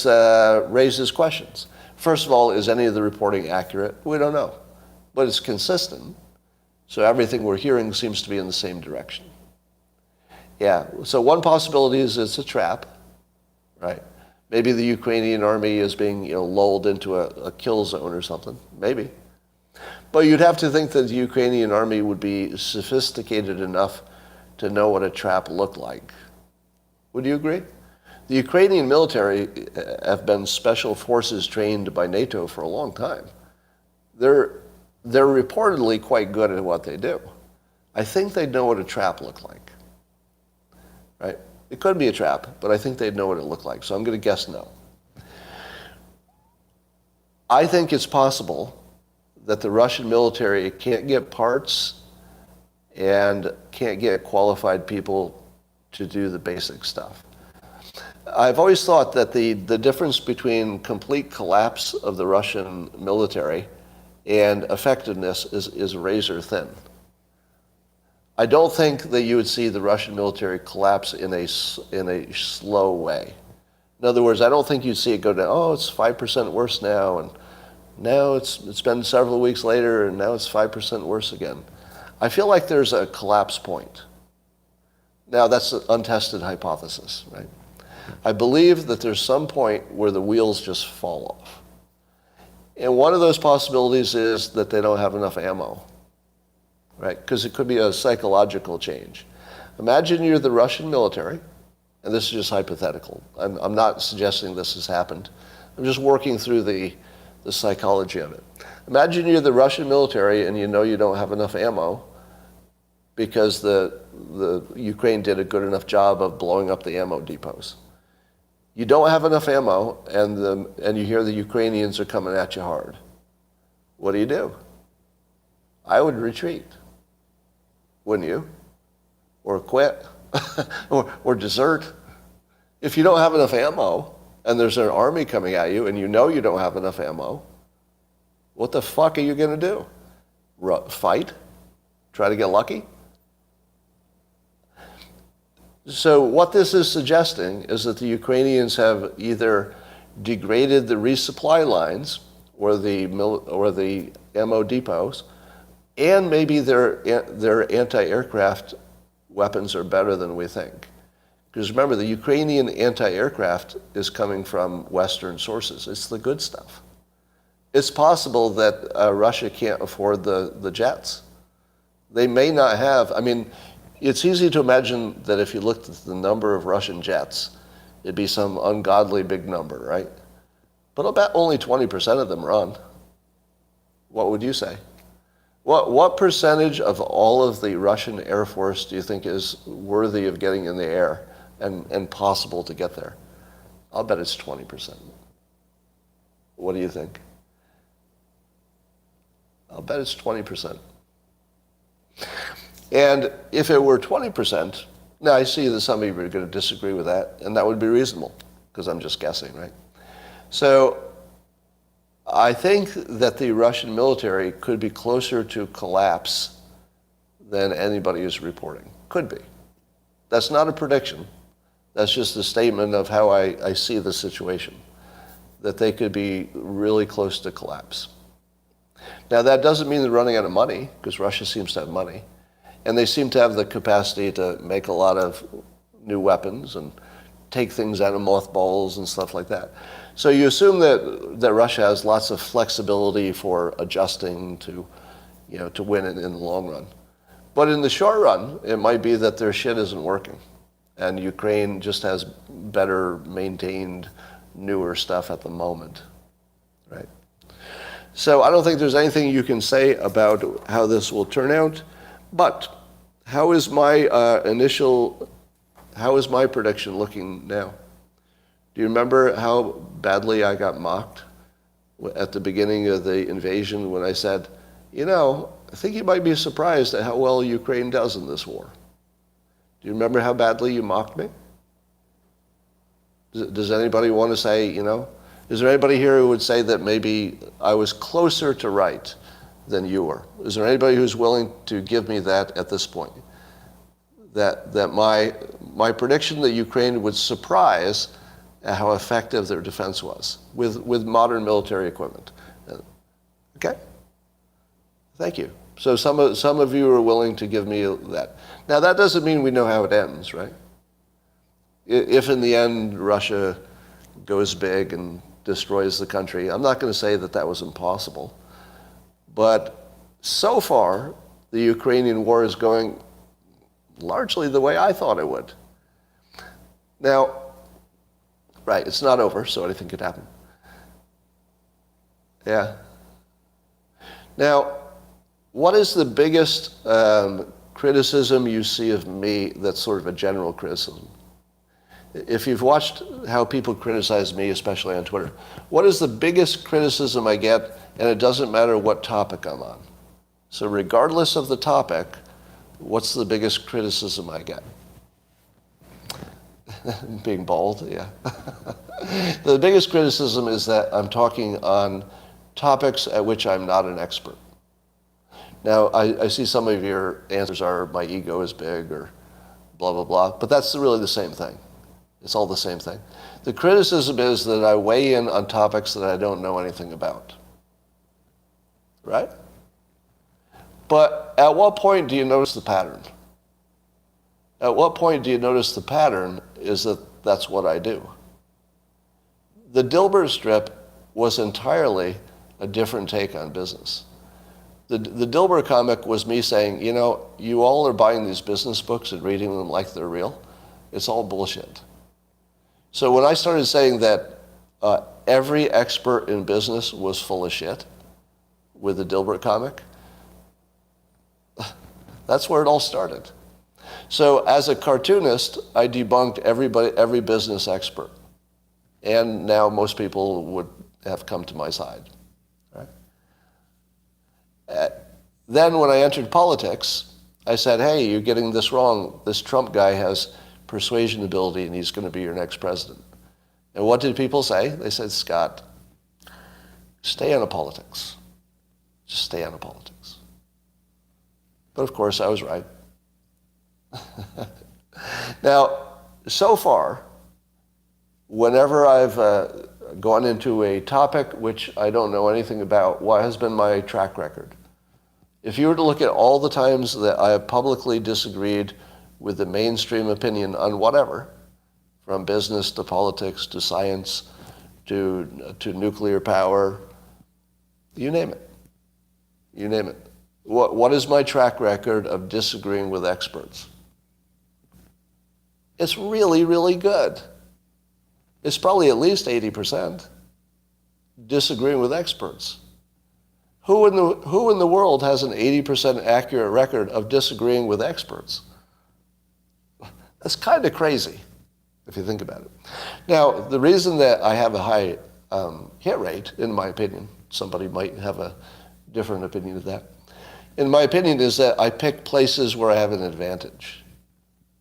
raises questions. First of all, is any of the reporting accurate? We don't know, but it's consistent. So everything we're hearing seems to be in the same direction. Yeah, so one possibility is it's a trap, right? Maybe the Ukrainian army is being lulled into a kill zone or something, maybe. But you'd have to think that the Ukrainian army would be sophisticated enough to know what a trap looked like. Would you agree? The Ukrainian military have been special forces trained by NATO for a long time. They're reportedly quite good at what they do. I think they'd know what a trap looked like, right? It could be a trap, but I think they'd know what it looked like, so I'm going to guess no. I think it's possible that the Russian military can't get parts and can't get qualified people to do the basic stuff. I've always thought that the difference between complete collapse of the Russian military and effectiveness is razor thin. I don't think that you would see the Russian military collapse in a slow way. In other words, I don't think you'd see it go down, it's 5% worse now, and now it's been several weeks later, and now it's 5% worse again. I feel like there's a collapse point. Now, that's an untested hypothesis, right? I believe that there's some point where the wheels just fall off. And one of those possibilities is that they don't have enough ammo, right? Because it could be a psychological change. Imagine you're the Russian military, and this is just hypothetical. I'm not suggesting this has happened. I'm just working through the psychology of it. Imagine you're the Russian military and you know you don't have enough ammo because the Ukraine did a good enough job of blowing up the ammo depots. You don't have enough ammo, and you hear the Ukrainians are coming at you hard. What do? I would retreat, wouldn't you? Or quit, or desert. If you don't have enough ammo, and there's an army coming at you, and you know you don't have enough ammo, what the fuck are you going to do? Fight? Try to get lucky? So what this is suggesting is that the Ukrainians have either degraded the resupply lines or the ammo depots, and maybe their anti-aircraft weapons are better than we think. Because remember, the Ukrainian anti-aircraft is coming from Western sources. It's the good stuff. It's possible that Russia can't afford the jets. They may not have. I mean, it's easy to imagine that if you looked at the number of Russian jets, it'd be some ungodly big number, right? But I'll bet only 20% of them run. What would you say? What percentage of all of the Russian Air Force do you think is worthy of getting in the air and possible to get there? I'll bet it's 20%. What do you think? I'll bet it's 20%. And if it were 20%, now I see that some of you are going to disagree with that, and that would be reasonable, because I'm just guessing, right? So I think that the Russian military could be closer to collapse than anybody is reporting. Could be. That's not a prediction. That's just a statement of how I see the situation, that they could be really close to collapse. Now, that doesn't mean they're running out of money, because Russia seems to have money. And they seem to have the capacity to make a lot of new weapons and take things out of mothballs and stuff like that. So you assume that Russia has lots of flexibility for adjusting to win in the long run. But in the short run, it might be that their shit isn't working. And Ukraine just has better maintained, newer stuff at the moment, right? So I don't think there's anything you can say about how this will turn out. But how is my prediction looking now? Do you remember how badly I got mocked at the beginning of the invasion when I said, I think you might be surprised at how well Ukraine does in this war? Do you remember how badly you mocked me? Does anybody want to say, is there anybody here who would say that maybe I was closer to right than you were? Is there anybody who's willing to give me that at this point? That my prediction that Ukraine would surprise at how effective their defense was with modern military equipment. Okay? Thank you. So some of you are willing to give me that. Now that doesn't mean we know how it ends, right? If in the end Russia goes big and destroys the country, I'm not going to say that was impossible. But so far, the Ukrainian war is going largely the way I thought it would. Now, right, it's not over, so anything could happen. Yeah. Now, what is the biggest criticism you see of me that's sort of a general criticism? If you've watched how people criticize me, especially on Twitter, what is the biggest criticism I get, and it doesn't matter what topic I'm on? So regardless of the topic, what's the biggest criticism I get? Being bald, yeah. The biggest criticism is that I'm talking on topics at which I'm not an expert. Now, I see some of your answers are my ego is big or blah, blah, blah, but that's really the same thing. It's all the same thing. The criticism is that I weigh in on topics that I don't know anything about. Right? But at what point do you notice the pattern? At what point do you notice the pattern is that that's what I do? The Dilbert strip was entirely a different take on business. The Dilbert comic was me saying, you all are buying these business books and reading them like they're real. It's all bullshit. So when I started saying that every expert in business was full of shit with the Dilbert comic, that's where it all started. So as a cartoonist, I debunked every business expert. And now most people would have come to my side. Right? Then when I entered politics, I said, hey, you're getting this wrong. This Trump guy has persuasion ability and he's going to be your next president. And what did people say? They said, Scott, stay out of politics. Just stay out of politics. But of course, I was right. Now, so far, whenever I've gone into a topic which I don't know anything about, what has been my track record. If you were to look at all the times that I have publicly disagreed with the mainstream opinion on whatever, from business to politics to science to nuclear power, you name it. You name it. What is my track record of disagreeing with experts? It's really, really good. It's probably at least 80% disagreeing with experts. Who in the world has an 80% accurate record of disagreeing with experts? That's kind of crazy, if you think about it. Now, the reason that I have a high hit rate, in my opinion, somebody might have a different opinion of that, in my opinion, is that I pick places where I have an advantage.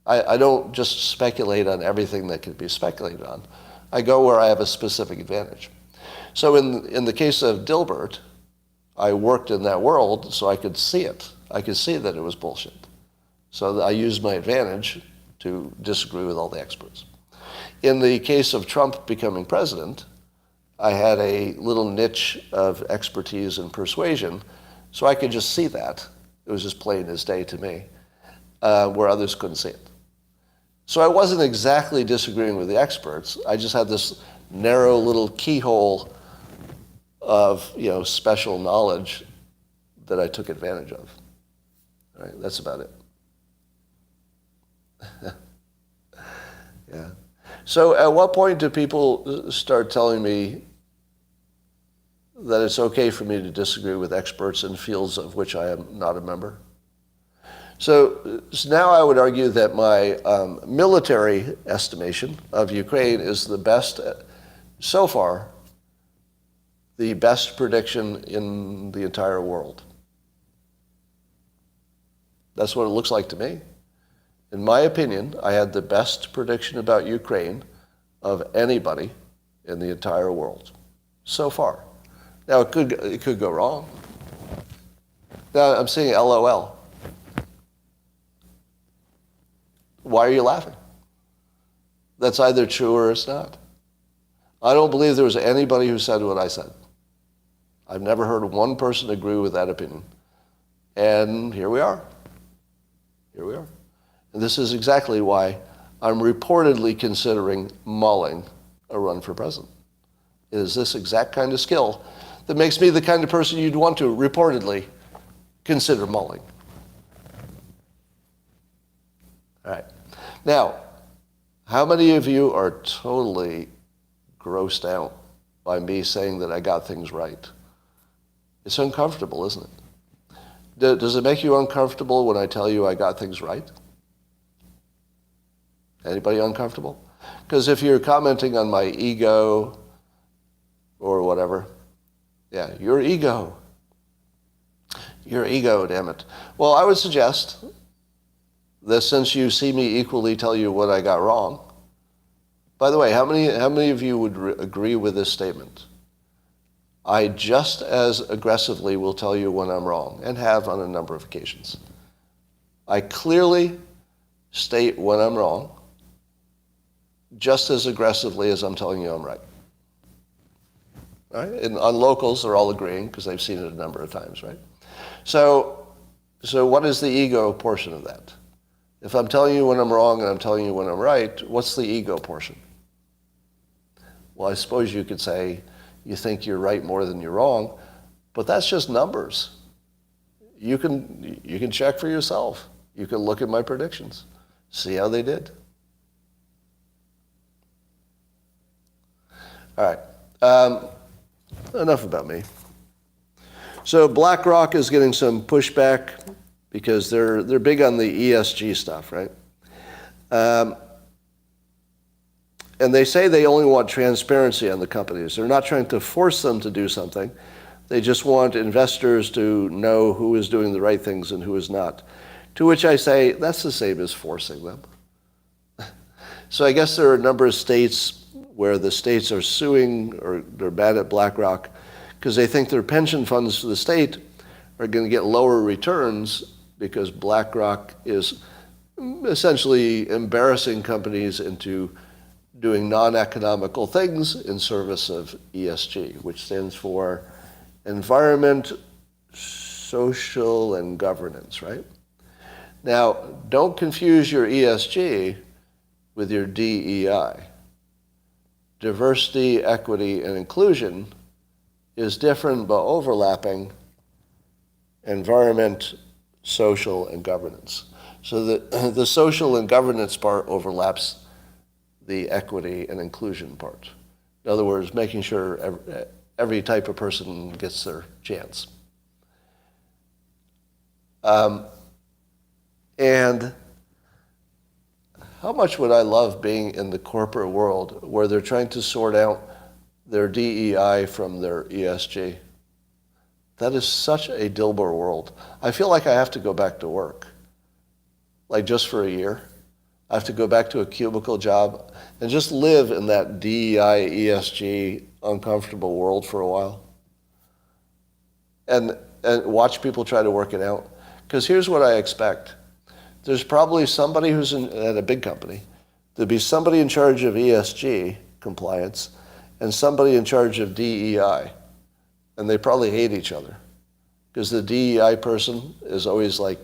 I don't just speculate on everything that can be speculated on. I go where I have a specific advantage. So in the case of Dilbert, I worked in that world so I could see it. I could see that it was bullshit. So I used my advantage to disagree with all the experts. In the case of Trump becoming president, I had a little niche of expertise and persuasion, so I could just see that. It was just plain as day to me, where others couldn't see it. So I wasn't exactly disagreeing with the experts. I just had this narrow little keyhole of special knowledge that I took advantage of. All right, that's about it. Yeah. So at what point do people start telling me that it's okay for me to disagree with experts in fields of which I am not a member? So now I would argue that my military estimation of Ukraine is the best, so far, the best prediction in the entire world. That's what it looks like to me. In my opinion, I had the best prediction about Ukraine of anybody in the entire world, so far. Now, it could go wrong. Now, I'm seeing LOL. Why are you laughing? That's either true or it's not. I don't believe there was anybody who said what I said. I've never heard one person agree with that opinion. And here we are. Here we are. And this is exactly why I'm reportedly considering mulling a run for president. It is this exact kind of skill that makes me the kind of person you'd want to reportedly consider mulling. All right. Now, how many of you are totally grossed out by me saying that I got things right? It's uncomfortable, isn't it? Does it make you uncomfortable when I tell you I got things right? Anybody uncomfortable? Because if you're commenting on my ego or whatever, yeah, your ego. Your ego, damn it. Well, I would suggest that since you see me equally tell you what I got wrong. By the way, how many of you would agree with this statement? I just as aggressively will tell you when I'm wrong, and have on a number of occasions. I clearly state when I'm wrong, just as aggressively as I'm telling you I'm right. All right? And on locals, they're all agreeing because they've seen it a number of times, right? So what is the ego portion of that? If I'm telling you when I'm wrong and I'm telling you when I'm right, what's the ego portion? Well, I suppose you could say you think you're right more than you're wrong, but that's just numbers. You can check for yourself. You can look at my predictions, see how they did. All right, enough about me. So BlackRock is getting some pushback because they're big on the ESG stuff, right? And they say they only want transparency on the companies. They're not trying to force them to do something. They just want investors to know who is doing the right things and who is not. To which I say, that's the same as forcing them. So I guess there are a number of states where the states are suing or they're mad at BlackRock because they think their pension funds for the state are going to get lower returns because BlackRock is essentially embarrassing companies into doing non-economical things in service of ESG, which stands for environment, social, and governance, right? Now, don't confuse your ESG with your DEI. Diversity, equity, and inclusion is different but overlapping environment, social, and governance. So the social and governance part overlaps the equity and inclusion part. In other words, making sure every type of person gets their chance. And how much would I love being in the corporate world where they're trying to sort out their DEI from their ESG? That is such a Dilbur world. I feel like I have to go back to work, like just for a year. I have to go back to a cubicle job and just live in that DEI, ESG, uncomfortable world for a while. And watch people try to work it out. Because here's what I expect. There's probably somebody who's at a big company. There'll be somebody in charge of ESG compliance and somebody in charge of DEI. And they probably hate each other. Because the DEI person is always like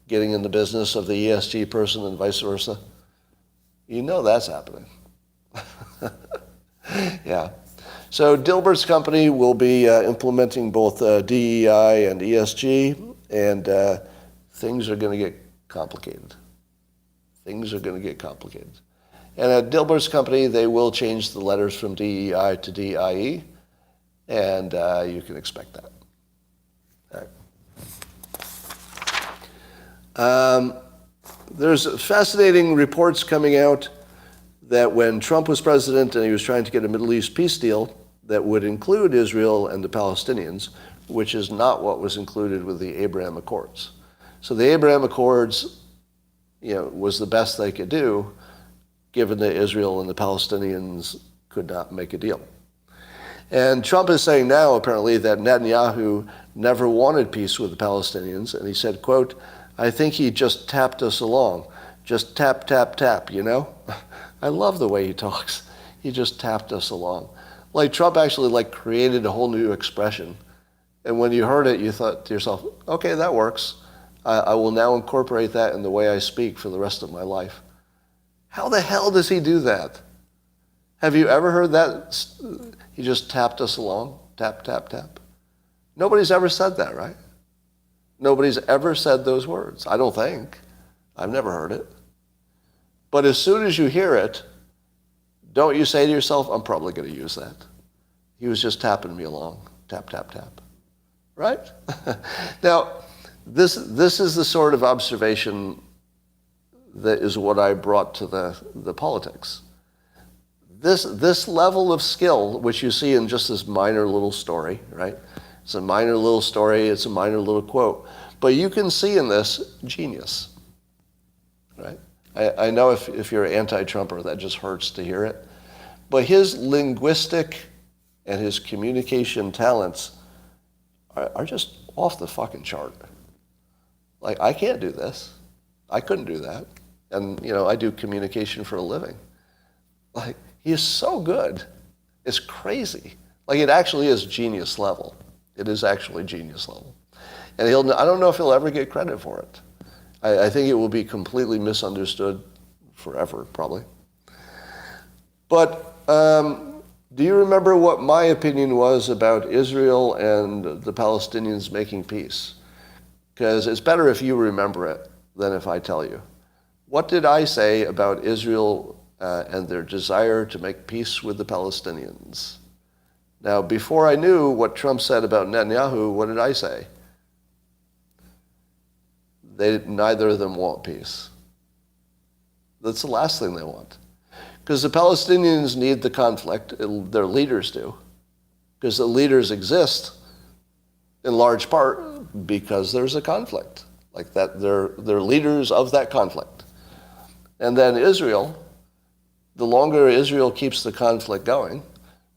getting in the business of the ESG person and vice versa. You know that's happening. Yeah. So Dilbert's company will be implementing both DEI and ESG, and things are going to get complicated. Things are going to get complicated. And at Dilbert's company, they will change the letters from DEI to DIE, and you can expect that. All right. There's fascinating reports coming out that when Trump was president and he was trying to get a Middle East peace deal that would include Israel and the Palestinians, which is not what was included with the Abraham Accords. So the Abraham Accords, was the best they could do, given that Israel and the Palestinians could not make a deal. And Trump is saying now, apparently, that Netanyahu never wanted peace with the Palestinians, and he said, quote, "I think he just tapped us along. Just tap, tap, tap, I love the way he talks. He just tapped us along. Like Trump actually created a whole new expression. And when you heard it, you thought to yourself, okay, that works. I will now incorporate that in the way I speak for the rest of my life. How the hell does he do that? Have you ever heard that? He just tapped us along. Tap, tap, tap. Nobody's ever said that, right? Nobody's ever said those words. I don't think. I've never heard it. But as soon as you hear it, don't you say to yourself, I'm probably going to use that. He was just tapping me along. Tap, tap, tap. Right? Now, this is the sort of observation that is what I brought to the politics. This level of skill, which you see in just this minor little story, right? It's a minor little story, it's a minor little quote. But you can see in this genius, right? I know if you're an anti-Trumper, that just hurts to hear it. But his linguistic and his communication talents are just off the fucking chart. I can't do this. I couldn't do that. And, I do communication for a living. He is so good. It's crazy. It actually is genius level. It is actually genius level. And I don't know if he'll ever get credit for it. I think it will be completely misunderstood forever, probably. But do you remember what my opinion was about Israel and the Palestinians making peace? Because it's better if you remember it than if I tell you. What did I say about Israel and their desire to make peace with the Palestinians? Now, before I knew what Trump said about Netanyahu, what did I say? Neither of them want peace. That's the last thing they want. Because the Palestinians need the conflict, their leaders do. Because the leaders exist in large part because there's a conflict. They're leaders of that conflict. And then Israel, the longer Israel keeps the conflict going,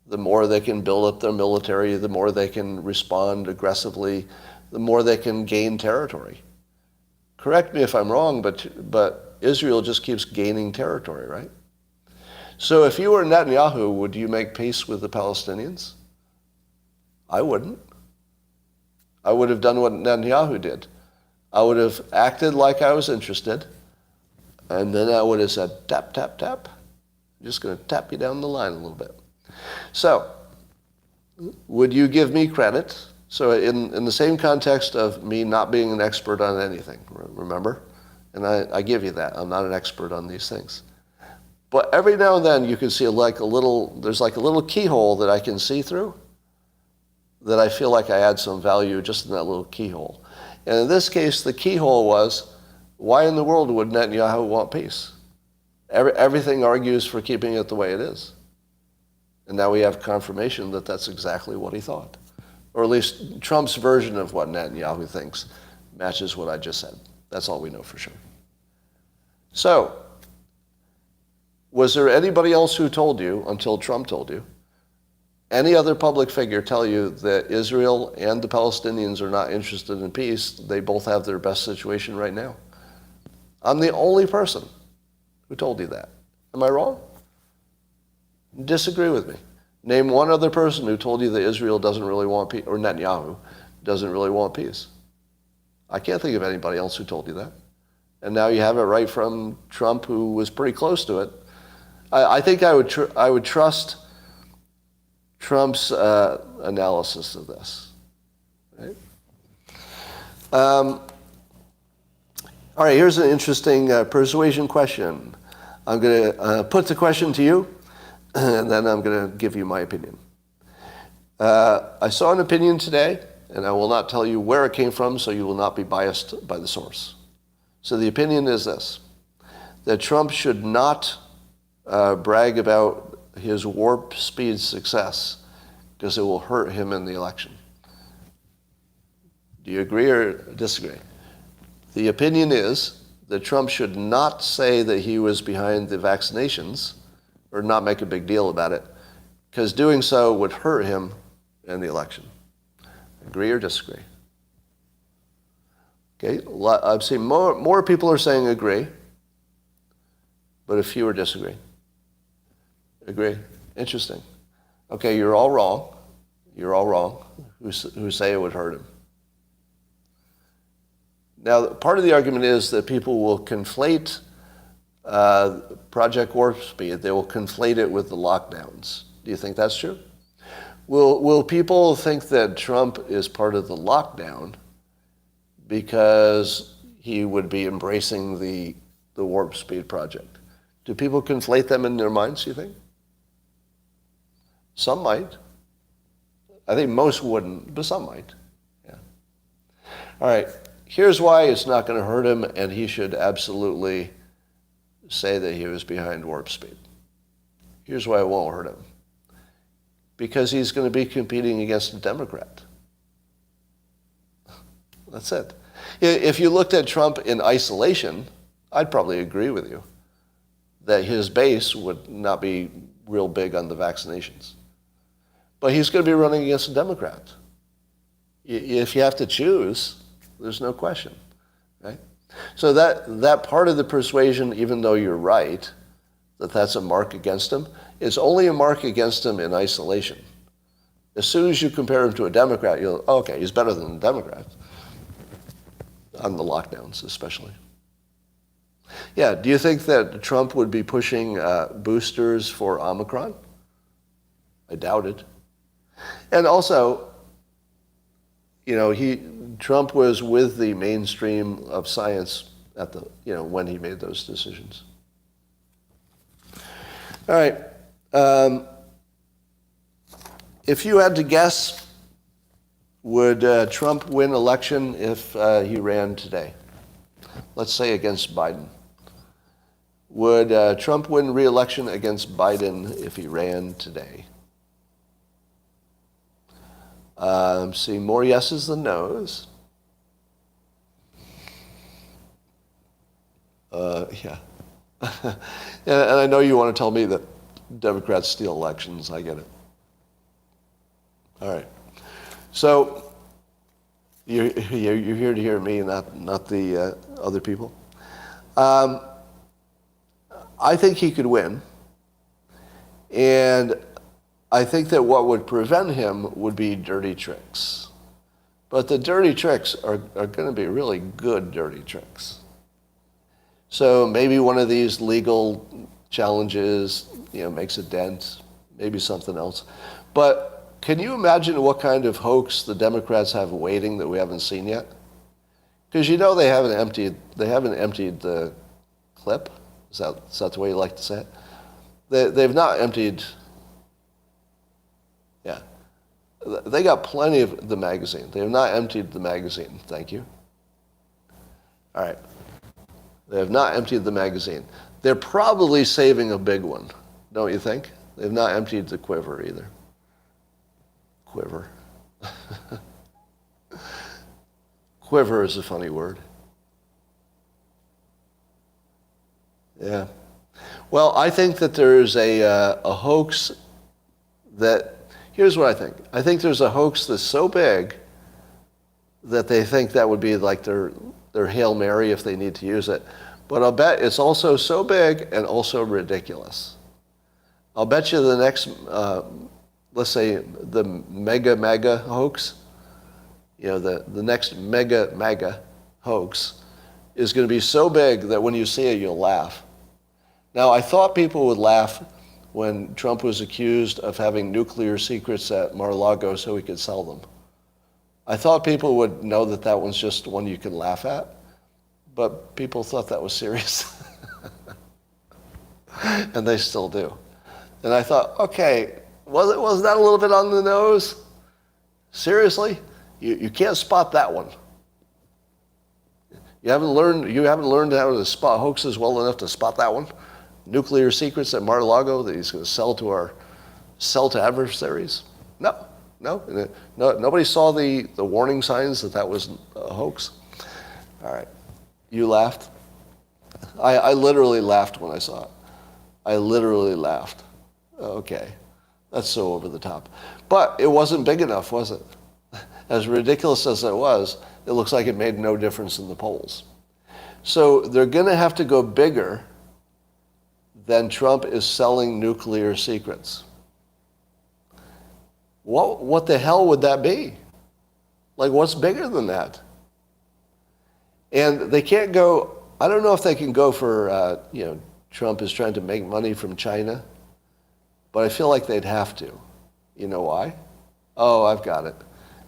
the more they can build up their military, the more they can respond aggressively, the more they can gain territory. Correct me if I'm wrong, but Israel just keeps gaining territory, right? So if you were Netanyahu, would you make peace with the Palestinians? I wouldn't. I would have done what Netanyahu did. I would have acted like I was interested, and then I would have said, tap, tap, tap. I'm just going to tap you down the line a little bit. So, would you give me credit? So in the same context of me not being an expert on anything, remember? And I give you that. I'm not an expert on these things. But every now and then you can see there's like a little keyhole that I can see through that I feel like I add some value just in that little keyhole. And in this case, the keyhole was, why in the world would Netanyahu want peace? Everything argues for keeping it the way it is. And now we have confirmation that that's exactly what he thought. Or at least Trump's version of what Netanyahu thinks matches what I just said. That's all we know for sure. So, was there anybody else who told you, until Trump told you, any other public figure tell you that Israel and the Palestinians are not interested in peace? They both have their best situation right now. I'm the only person who told you that. Am I wrong? Disagree with me. Name one other person who told you that Israel doesn't really want peace, or Netanyahu doesn't really want peace. I can't think of anybody else who told you that. And now you have it right from Trump, who was pretty close to it. I think I would trust Trump's analysis of this. Right? All right, here's an interesting persuasion question. I'm going to put the question to you, and then I'm going to give you my opinion. I saw an opinion today, and I will not tell you where it came from, so you will not be biased by the source. So the opinion is this, that Trump should not brag about his warp speed success because it will hurt him in the election. Do you agree or disagree? The opinion is that Trump should not say that he was behind the vaccinations or not make a big deal about it, because doing so would hurt him in the election. Agree or disagree? Okay, I've seen more people are saying agree, but a few are disagree. Agree. Interesting. Okay, you're all wrong. You're all wrong who say it would hurt him. Now, part of the argument is that people will conflate Project Warp Speed. They will conflate it with the lockdowns. Do you think that's true? Will people think that Trump is part of the lockdown because he would be embracing the Warp Speed project? Do people conflate them in their minds, you think? Some might. I think most wouldn't, but some might. Yeah. All right. Here's why it's not going to hurt him, and he should absolutely say that he was behind Warp Speed. Here's why it won't hurt him. Because he's going to be competing against a Democrat. That's it. If you looked at Trump in isolation, I'd probably agree with you that his base would not be real big on the vaccinations. But he's going to be running against a Democrat. If you have to choose, there's no question, right? So that part of the persuasion, even though you're right, that that's a mark against him, is only a mark against him in isolation. As soon as you compare him to a Democrat, you'll, okay, he's better than a Democrat, on the lockdowns especially. Yeah, do you think that Trump would be pushing boosters for Omicron? I doubt it. And also, you know, Trump was with the mainstream of science at the, when he made those decisions. All right. If you had to guess, would Trump win election if he ran today? Let's say against Biden. Would Trump win re-election against Biden if he ran today? I'm seeing more yeses than nos. Yeah. And I know you want to tell me that Democrats steal elections. I get it. All right. So you're here to hear me, not the other people. I think he could win. And I think that what would prevent him would be dirty tricks. But the dirty tricks are going to be really good dirty tricks. So maybe one of these legal challenges, makes a dent, maybe something else. But can you imagine what kind of hoax the Democrats have waiting that we haven't seen yet? Because they haven't emptied the clip. Is that the way you like to say it? They've not emptied. Yeah. They got plenty of the magazine. They have not emptied the magazine. Thank you. All right. They have not emptied the magazine. They're probably saving a big one, don't you think? They've not emptied the quiver either. Quiver. Quiver is a funny word. Yeah. Well, I think that there's a hoax that, here's what I think. I think there's a hoax that's so big that they think that would be like their Hail Mary if they need to use it. But I'll bet it's also so big and also ridiculous. I'll bet you the next, let's say the mega hoax, the next mega hoax is going to be so big that when you see it, you'll laugh. Now, I thought people would laugh when Trump was accused of having nuclear secrets at Mar-a-Lago so he could sell them. I thought people would know that that one's just one you can laugh at, but people thought that was serious. And they still do. And I thought, okay, was that a little bit on the nose? Seriously? You can't spot that one. You haven't learned how to spot hoaxes well enough to spot that one? Nuclear secrets at Mar-a-Lago that he's going to sell to adversaries? No. Nobody saw the warning signs that was a hoax. All right. You laughed? I literally laughed when I saw it. I literally laughed. Okay. That's so over the top. But it wasn't big enough, was it? As ridiculous as it was, it looks like it made no difference in the polls. So they're going to have to go bigger than Trump is selling nuclear secrets. What the hell would that be? Like, what's bigger than that? And they can't go, I don't know if they can go for, Trump is trying to make money from China, but I feel like they'd have to. You know why? Oh, I've got it.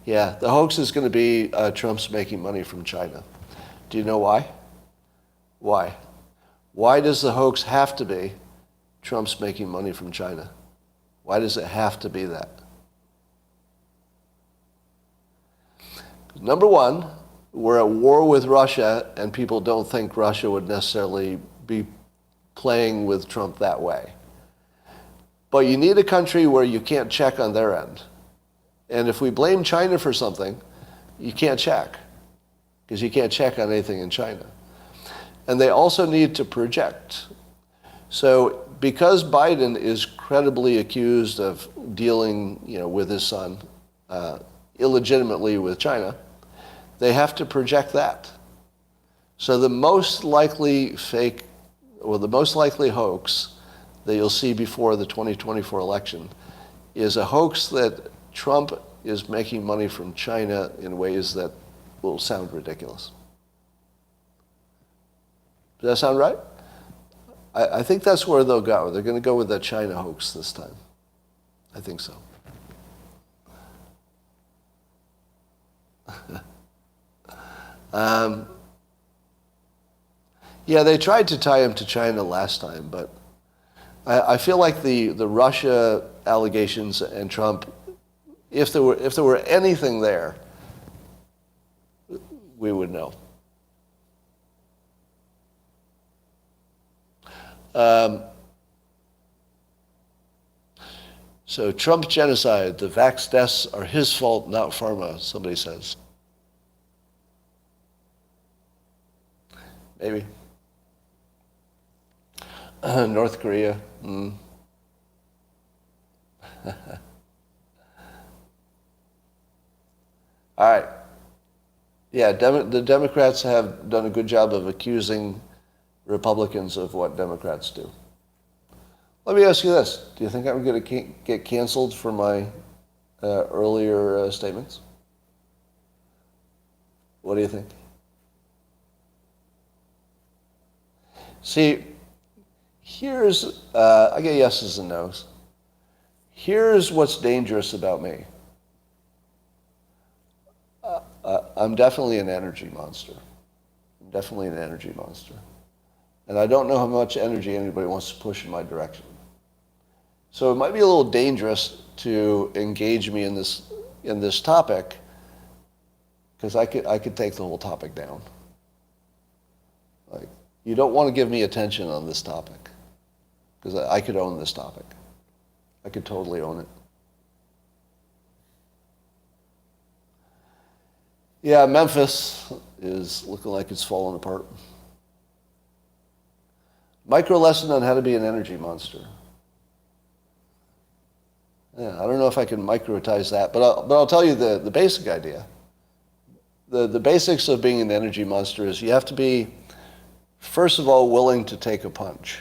Yeah, the hoax is going to be Trump's making money from China. Do you know why? Why? Why does the hoax have to be Trump's making money from China? Why does it have to be that? Number one, we're at war with Russia, and people don't think Russia would necessarily be playing with Trump that way. But you need a country where you can't check on their end. And if we blame China for something, you can't check, because you can't check on anything in China. And they also need to project. So because Biden is credibly accused of dealing, with his son illegitimately with China, they have to project that. So the most likely the most likely hoax that you'll see before the 2024 election is a hoax that Trump is making money from China in ways that will sound ridiculous. Does that sound right? I think that's where they'll go. They're going to go with the China hoax this time. I think so. Yeah, they tried to tie him to China last time, but I feel like the Russia allegations and Trump, if there were anything there, we would know. So Trump genocide, the vax deaths are his fault, not pharma, somebody says. Maybe. North Korea. All right. Yeah, the Democrats have done a good job of accusing Republicans of what Democrats do. Let me ask you this. Do you think I'm going to get canceled for my earlier statements? What do you think? See, here's, I get yeses and nos. Here's what's dangerous about me. I'm definitely an energy monster. I'm definitely an energy monster. And I don't know how much energy anybody wants to push in my direction. So it might be a little dangerous to engage me in this topic, because I could take the whole topic down. Like, you don't want to give me attention on this topic, because I could own this topic. I could totally own it. Yeah, Memphis is looking like it's falling apart. Micro lesson on how to be an energy monster. Yeah, I don't know if I can microtize that, but I'll tell you the basic idea. The basics of being an energy monster is you have to be, first of all, willing to take a punch,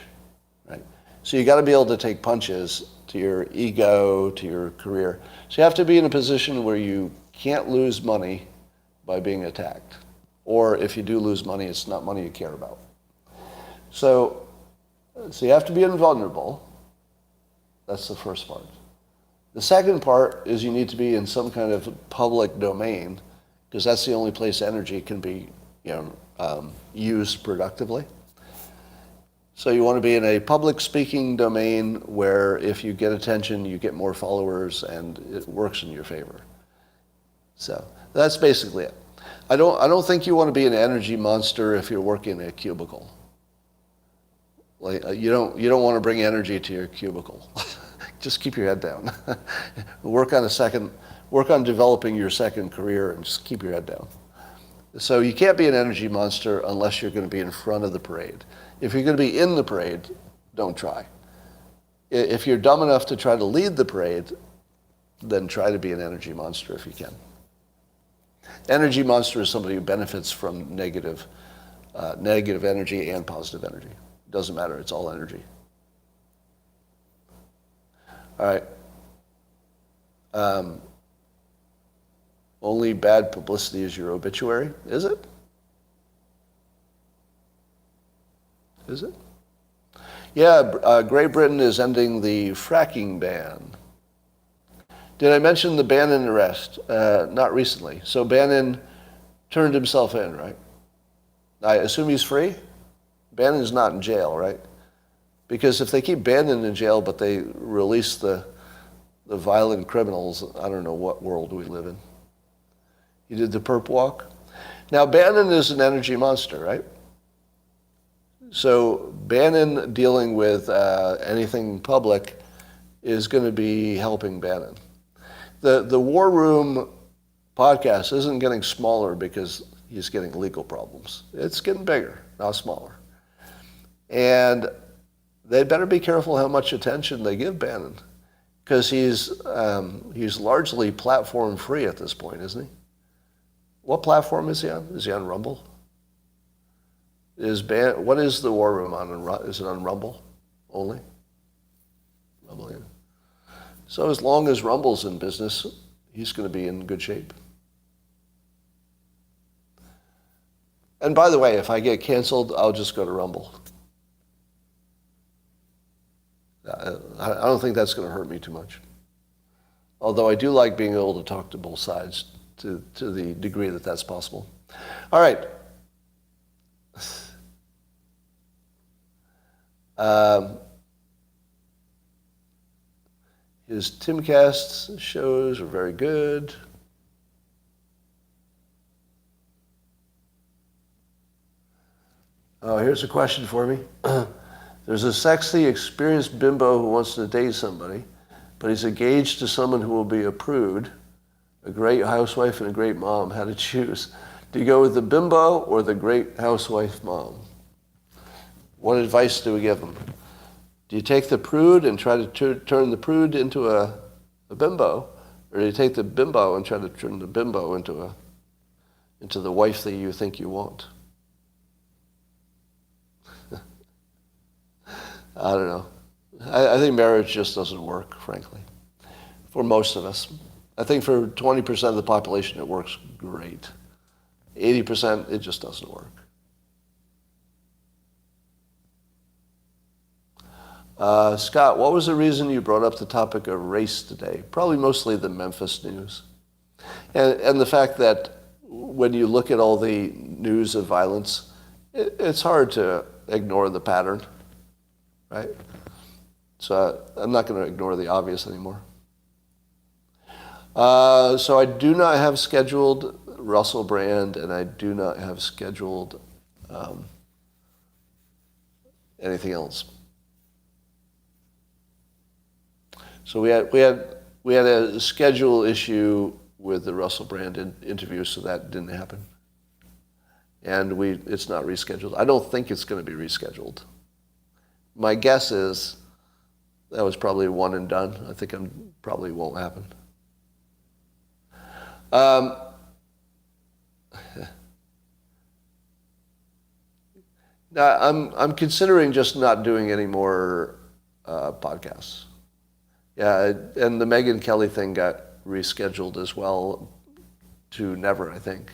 right? So you got to be able to take punches to your ego, to your career. So you have to be in a position where you can't lose money by being attacked. Or if you do lose money, it's not money you care about. So you have to be invulnerable. That's the first part. The second part is you need to be in some kind of public domain, because that's the only place energy can be used productively. So you want to be in a public speaking domain where if you get attention, you get more followers, and it works in your favor. So that's basically it. I don't think you want to be an energy monster if you're working in a cubicle. Like you don't want to bring energy to your cubicle. Just keep your head down. Work on developing your second career, and just keep your head down. So you can't be an energy monster unless you're going to be in front of the parade. If you're going to be in the parade, don't try. If you're dumb enough to try to lead the parade, then try to be an energy monster if you can. Energy monster is somebody who benefits from negative energy and positive energy. It doesn't matter, it's all energy. All right. Only bad publicity is your obituary, is it? Is it? Yeah, Great Britain is ending the fracking ban. Did I mention the Bannon arrest? Not recently. So Bannon turned himself in, right? I assume he's free? Bannon's not in jail, right? Because if they keep Bannon in jail but they release the violent criminals, I don't know what world we live in. He did the perp walk. Now Bannon is an energy monster, right? So Bannon dealing with anything public is going to be helping Bannon. The War Room podcast isn't getting smaller because he's getting legal problems. It's getting bigger, not smaller. And they better be careful how much attention they give Bannon, because he's largely platform free at this point, isn't he? What platform is he on? Is he on Rumble? What is the War Room on? Is it on Rumble only? Rumble, yeah. So as long as Rumble's in business, he's going to be in good shape. And by the way, if I get canceled, I'll just go to Rumble. I don't think that's going to hurt me too much. Although I do like being able to talk to both sides to the degree that that's possible. All right. His Timcast shows are very good. Oh, here's a question for me. There's a sexy, experienced bimbo who wants to date somebody, but he's engaged to someone who will be a prude, a great housewife and a great mom. How to choose? Do you go with the bimbo or the great housewife mom? What advice do we give them? Do you take the prude and try to turn the prude into a bimbo, or do you take the bimbo and try to turn the bimbo into the wife that you think you want? I don't know. I think marriage just doesn't work, frankly, for most of us. I think for 20% of the population, it works great. 80%, it just doesn't work. Scott, what was the reason you brought up the topic of race today? Probably mostly the Memphis news. And the fact that when you look at all the news of violence, it's hard to ignore the pattern, right? So I'm not going to ignore the obvious anymore. So I do not have scheduled Russell Brand, and I do not have scheduled anything else. So we had a schedule issue with the Russell Brand interview, so that didn't happen. And it's not rescheduled. I don't think it's going to be rescheduled. My guess is that was probably one and done. I think it probably won't happen. Now, I'm considering just not doing any more podcasts. Yeah, and the Megyn Kelly thing got rescheduled as well to never, I think.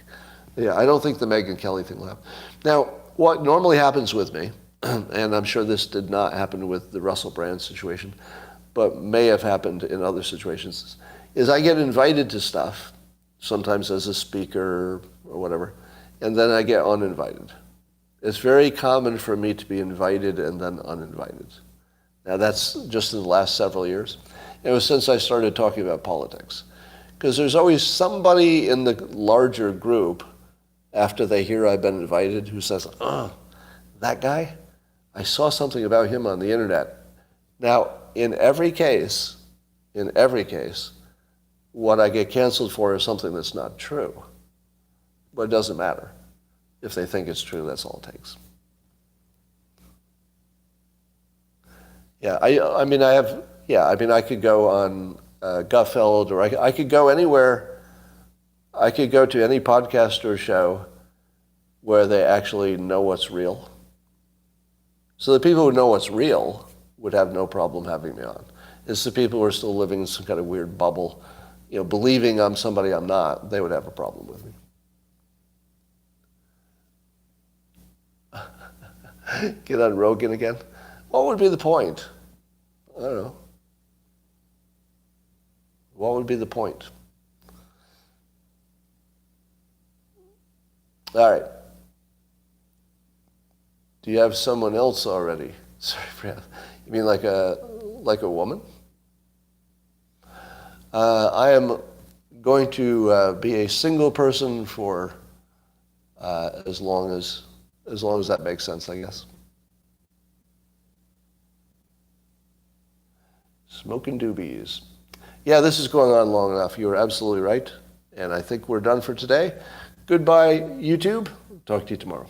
Yeah, I don't think the Megyn Kelly thing will happen. Now, what normally happens with me, and I'm sure this did not happen with the Russell Brand situation, but may have happened in other situations, is I get invited to stuff, sometimes as a speaker or whatever, and then I get uninvited. It's very common for me to be invited and then uninvited. Now that's just in the last several years. It was since I started talking about politics. Because there's always somebody in the larger group, after they hear I've been invited, who says, that guy? I saw something about him on the internet. Now, in every case, what I get canceled for is something that's not true. But it doesn't matter. If they think it's true, that's all it takes. Yeah, I could go on Gutfeld, or I could go anywhere. I could go to any podcast or show where they actually know what's real. So the people who know what's real would have no problem having me on. It's the people who are still living in some kind of weird bubble, believing I'm somebody I'm not, they would have a problem with me. Get on Rogan again? What would be the point? I don't know. What would be the point? All right. Do you have someone else already? Sorry, Brad. You mean like a woman? I am going to be a single person for as long as that makes sense, I guess. Smoking doobies. Yeah, this is going on long enough. You are absolutely right. And I think we're done for today. Goodbye, YouTube. Talk to you tomorrow.